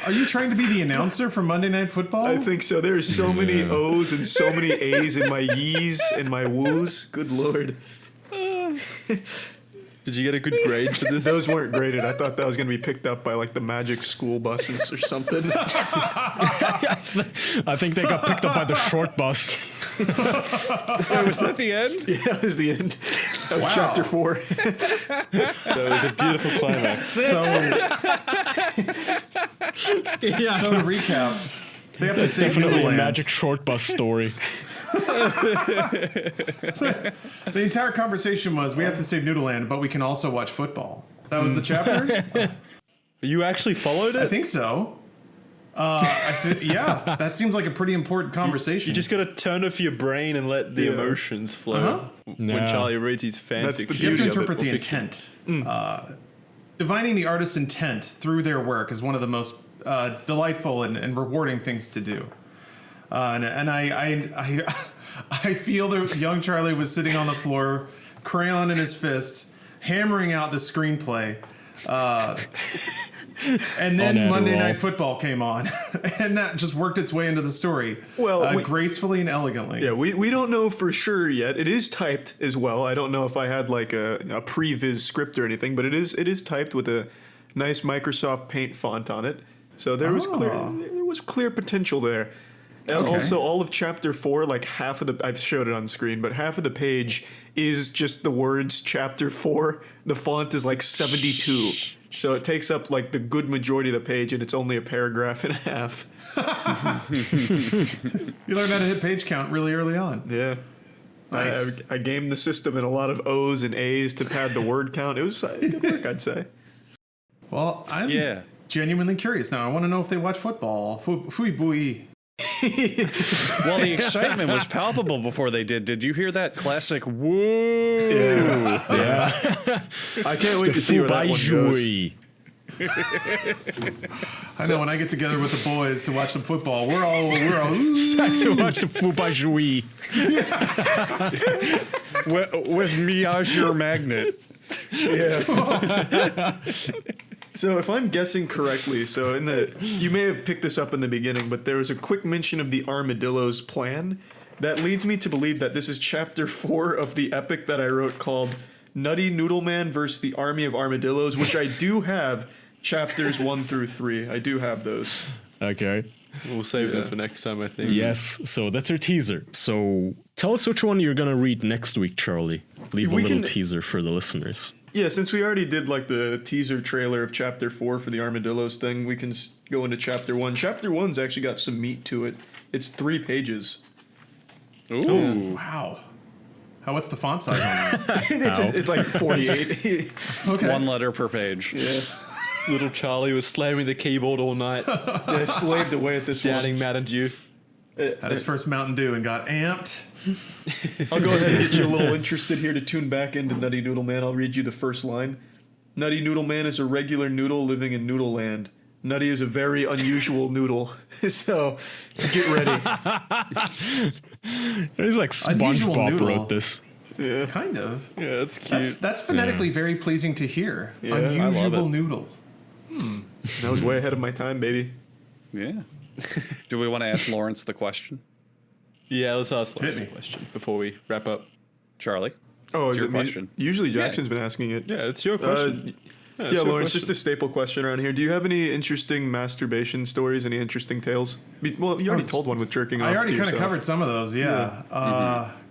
Are you trying to be the announcer for Monday Night Football? I think so. There's so many O's and so many A's in my yees and my woos. Good lord. Did you get a good grade for this? Those weren't graded. I thought that was going to be picked up by like the magic school buses or something. I think they got picked up by the short bus. Was that the end? Yeah, that was the end. That was Wow. chapter 4. That was a beautiful climax. So to recap, they have to say Definitely Noodle a Land. magic short bus story. The entire conversation was we have to save Noodle Land, but we can also watch football. That was the chapter? You actually followed it? I think so. Yeah, that seems like a pretty important conversation. You just gotta turn off your brain and let the Yeah. emotions flow Uh-huh. when Yeah. Charlie reads his fan That's the fiction. You have to beauty of it, interpret the or fiction. intent. Divining the artist's intent through their work is one of the most delightful and rewarding things to do. And I feel that young Charlie was sitting on the floor, crayon in his fist, hammering out the screenplay. And then On Monday Adderall. Night Football came on, and that just worked its way into the story. Well, gracefully and elegantly. Yeah, we don't know for sure yet. It is typed as well. I don't know if I had like a previs script or anything, but it is typed with a nice Microsoft Paint font on it. So there was clear potential there. And Okay. also, all of chapter 4, like half of I've showed it on screen, but half of the page is just the words chapter 4. The font is like 72. So it takes up like the good majority of the page, and it's only a paragraph and a half. You learned how to hit page count really early on. Yeah. Nice. I gamed the system in a lot of O's and A's to pad the word count. It was good work, I'd say. Well, I'm Yeah. genuinely curious now. I want to know if they watch football. Fui bui. Well, the excitement was palpable before they did. Did you hear that classic woo? Yeah. I can't wait to see where that one goes. I know when I get together with the boys to watch some football, we're all To watch the Fubai Jui. With me as your magnet. Yeah. So if I'm guessing correctly, so you may have picked this up in the beginning, but there was a quick mention of the armadillo's plan. That leads me to believe that this is chapter 4 of the epic that I wrote called Nutty Noodle Man versus the Army of Armadillos, which I do have chapters 1 through 3. I do have those. Okay. We'll save them for next time, I think. Yes, so that's our teaser. So tell us which one you're going to read next week, Charlie. Leave We a little can- teaser for the listeners. Yeah, since we already did like the teaser trailer of chapter 4 for the armadillos thing, we can go into chapter 1. Chapter 1's actually got some meat to it. It's 3 pages. Ooh. wow. What's the font size on that? It's like 48. Okay. 1 letter per page. Yeah. Little Charlie was slamming the keyboard all night, I slaved away at this doubting Mountain Dew. Had his first Mountain Dew and got amped. I'll go ahead and get you a little interested here to tune back into Nutty Noodle Man. I'll read you the first line. Nutty Noodle Man is a regular noodle living in Noodle Land. Nutty is a very unusual noodle. So, get ready. It's like Unusual SpongeBob noodle. wrote this. Yeah. Kind of. Yeah, that's cute. That's phonetically very pleasing to hear. I love Unusual it. noodle. That was way ahead of my time, baby. Yeah. Do we want to ask Lawrence the question? Yeah, let's ask Lawrence me. a question before we wrap up. Charlie? Oh, It's is your it me? question. Usually Jackson's been asking it. Yeah, it's your question. Yeah, it's your Lawrence, question. just a staple question around here. Do you have any interesting masturbation stories? Any interesting tales? Well, you already told one with jerking off. I already to kind of yourself. covered some of those. Yeah.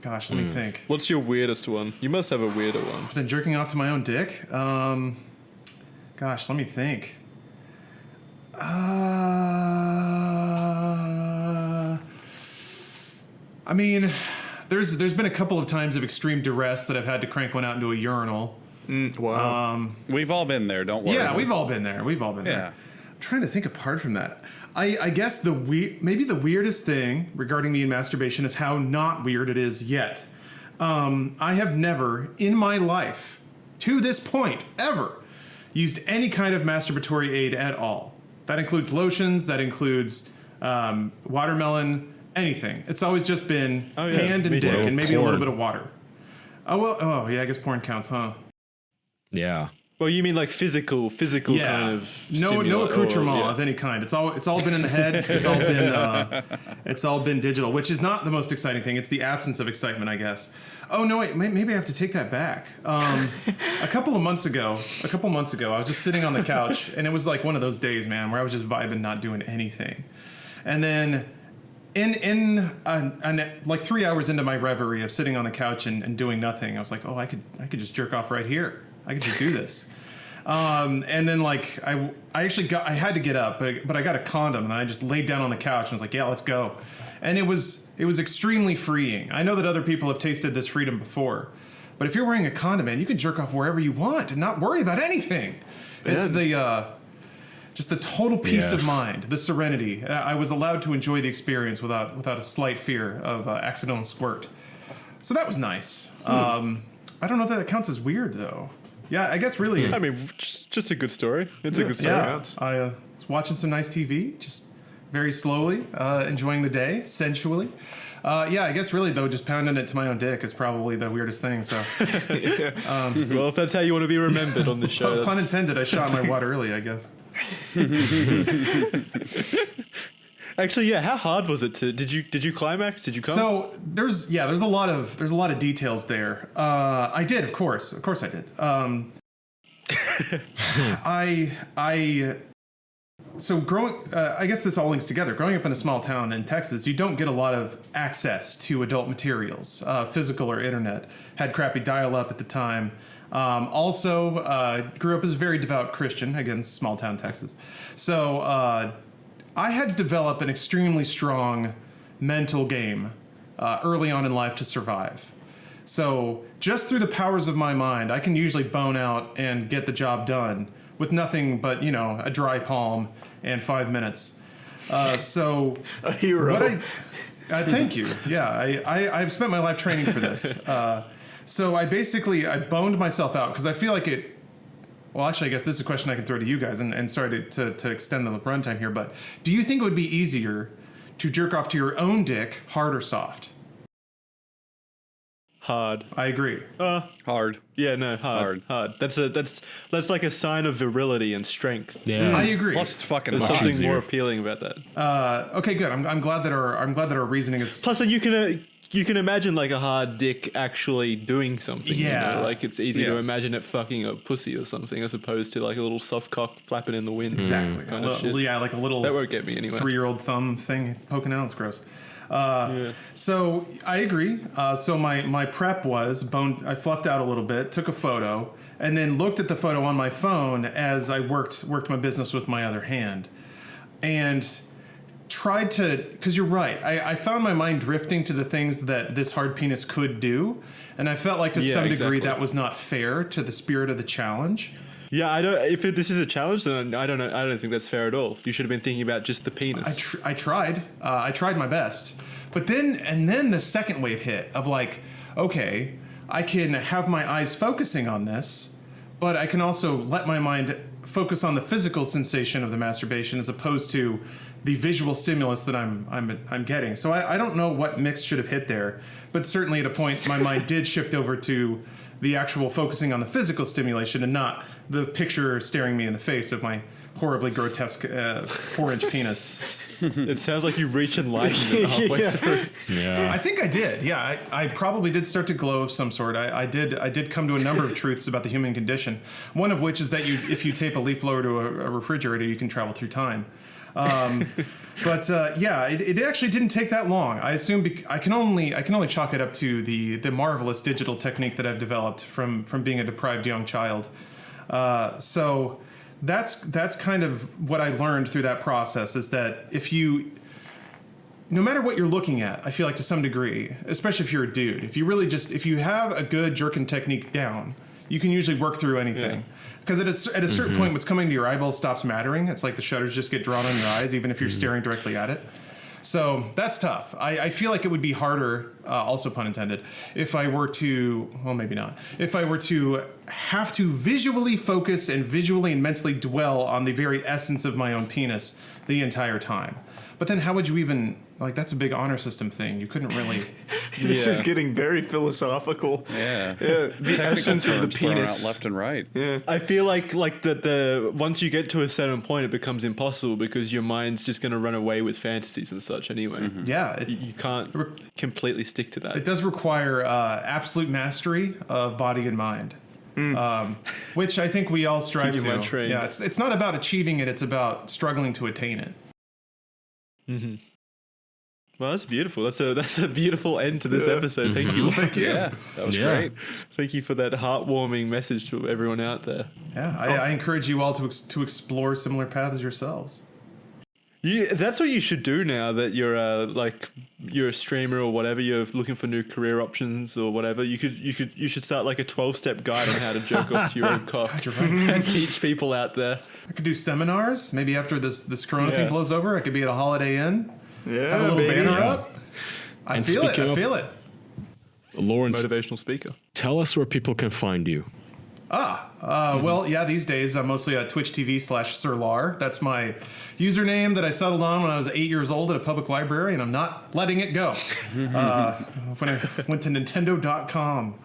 Gosh, let me think. What's your weirdest one? You must have a weirder one. Been jerking off to my own dick. Gosh, let me think. I mean, there's been a couple of times of extreme duress that I've had to crank one out into a urinal. Wow. We've all been there, don't worry. Yeah, we've all been there. We've all been Yeah. there. I'm trying to think apart from that. I guess maybe the weirdest thing regarding me and masturbation is how not weird it is yet. I have never in my life, to this point, ever used any kind of masturbatory aid at all. That includes lotions. That includes watermelon. Anything. It's always just been Oh, yeah, hand and me dick, too. and maybe a little Porn. bit of water. Oh well. Oh yeah. I guess porn counts, huh? Yeah. Well, you mean like physical kind of no stimuli- accoutrement or- of any kind. It's all been in the head. It's all been digital, which is not the most exciting thing. It's the absence of excitement, I guess. Oh no, wait, maybe I have to take that back. A couple months ago, I was just sitting on the couch, and it was like one of those days, man, where I was just vibing, not doing anything, and then. Like 3 hours into my reverie of sitting on the couch and doing nothing, I was like, oh, I could just jerk off right here. I could just do this. And then like I had to get up, but I got a condom and I just laid down on the couch and was like, yeah, let's go. And it was extremely freeing. I know that other people have tasted this freedom before, but if you're wearing a condom, man, you can jerk off wherever you want and not worry about anything. It's just the total peace of Yes. mind, the serenity. I was allowed to enjoy the experience without a slight fear of accidental squirt. So that was nice. I don't know that counts as weird though. Yeah, I guess really. I mean, just a good story. It's a good story. Yeah, I was watching some nice TV, just very slowly, enjoying the day, sensually. Yeah, I guess really though, just pounding it to my own dick is probably the weirdest thing. So, Well, if that's how you want to be remembered on this show, pun that's- intended. I shot my wad early, I guess. Actually, yeah. How hard was it to? Did you climax? Did you come? So there's a lot of details there. I did, of course I did. So growing, I guess this all links together. Growing up in a small town in Texas, you don't get a lot of access to adult materials, physical or internet. Had crappy dial-up at the time. Also, grew up as a very devout Christian, again, small town Texas. So I had to develop an extremely strong mental game early on in life to survive. So just through the powers of my mind, I can usually bone out and get the job done with nothing but, a dry palm and 5 minutes. So A hero. what thank you. Yeah, I've spent my life training for this. So I boned myself out because I feel like it. Well, actually, I guess this is a question I can throw to you guys, and sorry to extend the runtime here, but do you think it would be easier to jerk off to your own dick, hard or soft? hard. I agree. Hard. Yeah, no, hard. That's like a sign of virility and strength. Yeah. I agree. Plus, it's fucking There's hot. something easier. more appealing about that. Okay, good. I'm glad that our reasoning is. Plus, then you can imagine like a hard dick actually doing something. Yeah. Like it's easy to Yeah. imagine it fucking a pussy or something, as opposed to like a little soft cock flapping in the wind. Exactly. Kind of shit. Yeah, like a little That won't get me anywhere. 3-year-old thumb thing poking out. It's gross. So I agree. So my prep was I fluffed out a little bit, took a photo, and then looked at the photo on my phone as I worked my business with my other hand, and tried to. Because you're right, I found my mind drifting to the things that this hard penis could do, and I felt like to Yeah, some degree exactly. that was not fair to the spirit of the challenge. Yeah, I don't. If this is a challenge, then I don't know. I don't think that's fair at all. You should have been thinking about just the penis. I tried. I tried my best. But then the second wave hit of like, okay, I can have my eyes focusing on this, but I can also let my mind focus on the physical sensation of the masturbation as opposed to the visual stimulus that I'm getting. So I don't know what mix should have hit there, but certainly at a point my mind did shift over to the actual focusing on the physical stimulation and not the picture staring me in the face of my horribly grotesque 4-inch penis. It sounds like you reach enlightenment halfway through. Yeah. I think I did. Yeah, I probably did start to glow of some sort. I did come to a number of truths about the human condition. One of which is that if you tape a leaf blower to a refrigerator, you can travel through time. But it actually didn't take that long. I assume I can only chalk it up to the marvelous digital technique that I've developed from being a deprived young child. So that's kind of what I learned through that process, is that no matter what you're looking at, I feel like to some degree, especially if you're a dude, if you have a good jerking technique down, you can usually work through anything. Because at a certain point, what's coming to your eyeball stops mattering. It's like the shutters just get drawn on your eyes, even if you're staring directly at it. So that's tough. I feel like it would be harder, also pun intended, if I were to, well, maybe not, if I were to have to visually focus and visually and mentally dwell on the very essence of my own penis the entire time. But then how would you even, like, that's a big honor system thing. You couldn't really. This is getting very philosophical. Yeah. The essence of the terms thrown penis. out left and right. Yeah. I feel like the once you get to a certain point, it becomes impossible because your mind's just going to run away with fantasies and such anyway. Yeah. You can't completely stick to that. It does require absolute mastery of body and mind. Which I think we all strive Keep your mind to. trained. Yeah, it's not about achieving it, it's about struggling to attain it. Mm-hmm. Well, that's beautiful. That's a beautiful end to this episode. Thank you. Thank you. Yeah, that was Yeah. great. Thank you for that heartwarming message to everyone out there. Yeah, I encourage you all to explore similar paths yourselves. That's what you should do now that you're you're a streamer or whatever. You're looking for new career options or whatever. You should start like a 12-step guide on how to jerk off to your own cock God, you're right. and teach people out there. I could do seminars. Maybe after this Corona thing Yeah. blows over, I could be at a Holiday Inn. Yeah, Have a little baby. banner up. I And feel it. speaking I of- feel it. Lawrence, Motivational speaker. tell us where people can find you. Well, yeah, these days I'm mostly at Twitch TV/SirLar. That's my username that I settled on when I was 8 years old at a public library, and I'm not letting it go. When I went to Nintendo.com.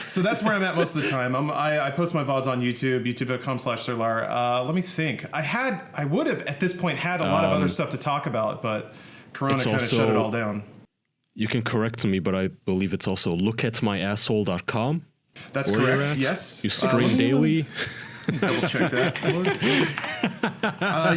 So that's where I'm at most of the time. I post my VODs on YouTube, youtube.com/SirLar. Let me think. I would have at this point had a lot of other stuff to talk about, but Corona It's kind of shut it also- all down. You can correct me, but I believe it's also lookatmyasshole.com. That's Where you're correct. at. Yes. You stream daily. Double check that.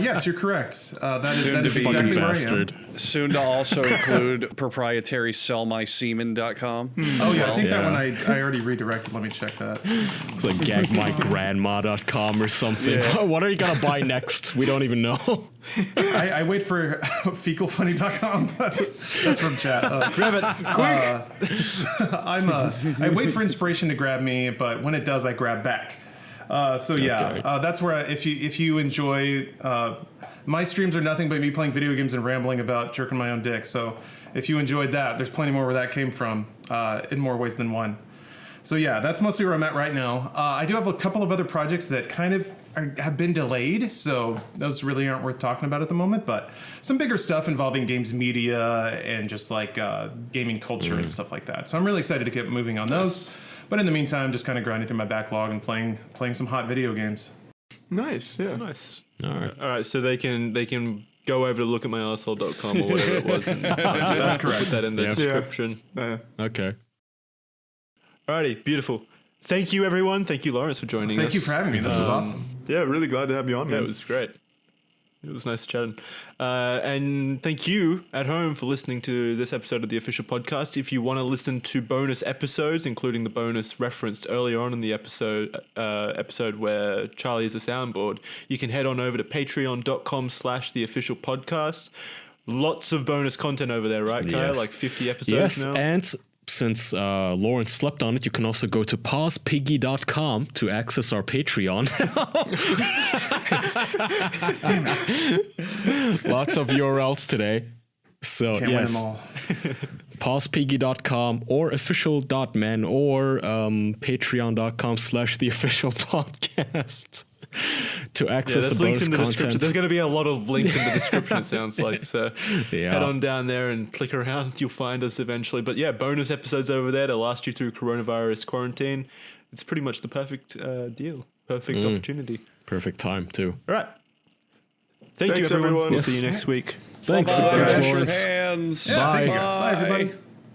Yes, you're correct. That is Soon to be exactly where Bastard. I am. Soon to also include proprietary sellmysemen.com. Oh yeah, I think that Yeah. one I already redirected. Let me check that. It's like gagmygrandma.com or something. What are you going to buy next? We don't even know. I wait for fecalfunny.com. That's from chat. Grab it quick. I wait for inspiration to grab me, but when it does, I grab back. That's where if you enjoy my streams are nothing but me playing video games and rambling about jerking my own dick. So if you enjoyed that, there's plenty more where that came from in more ways than one. So yeah, that's mostly where I'm at right now. I do have a couple of other projects that kind of have been delayed, so those really aren't worth talking about at the moment. But some bigger stuff involving games media and just like gaming culture and stuff like that. So I'm really excited to get moving on those. But in the meantime, just kind of grinding through my backlog and playing some hot video games. Nice, yeah. Nice. All right. All right, so they can go over to lookatmyarsehole.com or whatever it was. And That's correct. Put that in the Yeah. description. Okay. Alrighty, beautiful. Thank you, everyone. Thank you, Lawrence, for joining us. Thank you for having me. This was awesome. Yeah, really glad to have you on, Yeah, man. it was great. It was nice chatting. And thank you at home for listening to this episode of the official podcast. If you want to listen to bonus episodes, including the bonus referenced earlier on in the episode where Charlie is a soundboard, you can head on over to patreon.com/theofficialpodcast. Lots of bonus content over there, right, Kyle? Yes. Like 50 episodes Yes, now? and since Lawrence slept on it, you can also go to pausepiggy.com to access our Patreon. Damn it. Lots of URLs today. So Can't yes, win them all. pausepiggy.com or official.men or patreon.com/theofficialpodcast. to Yeah, access there's the links bonus in the description. content. There's going to be a lot of links in the description, it sounds like. So Yeah. head on down there and click around. You'll find us eventually. But yeah, bonus episodes over there to last you through coronavirus quarantine. It's pretty much the perfect deal. Perfect opportunity. Perfect time too. All right. Thank you, Thanks, everyone. everyone. We'll Yes. see you next week. Thanks, Bye. thanks, Wash your Lawrence. hands. Yeah, thank you guys. Bye. Bye, everybody.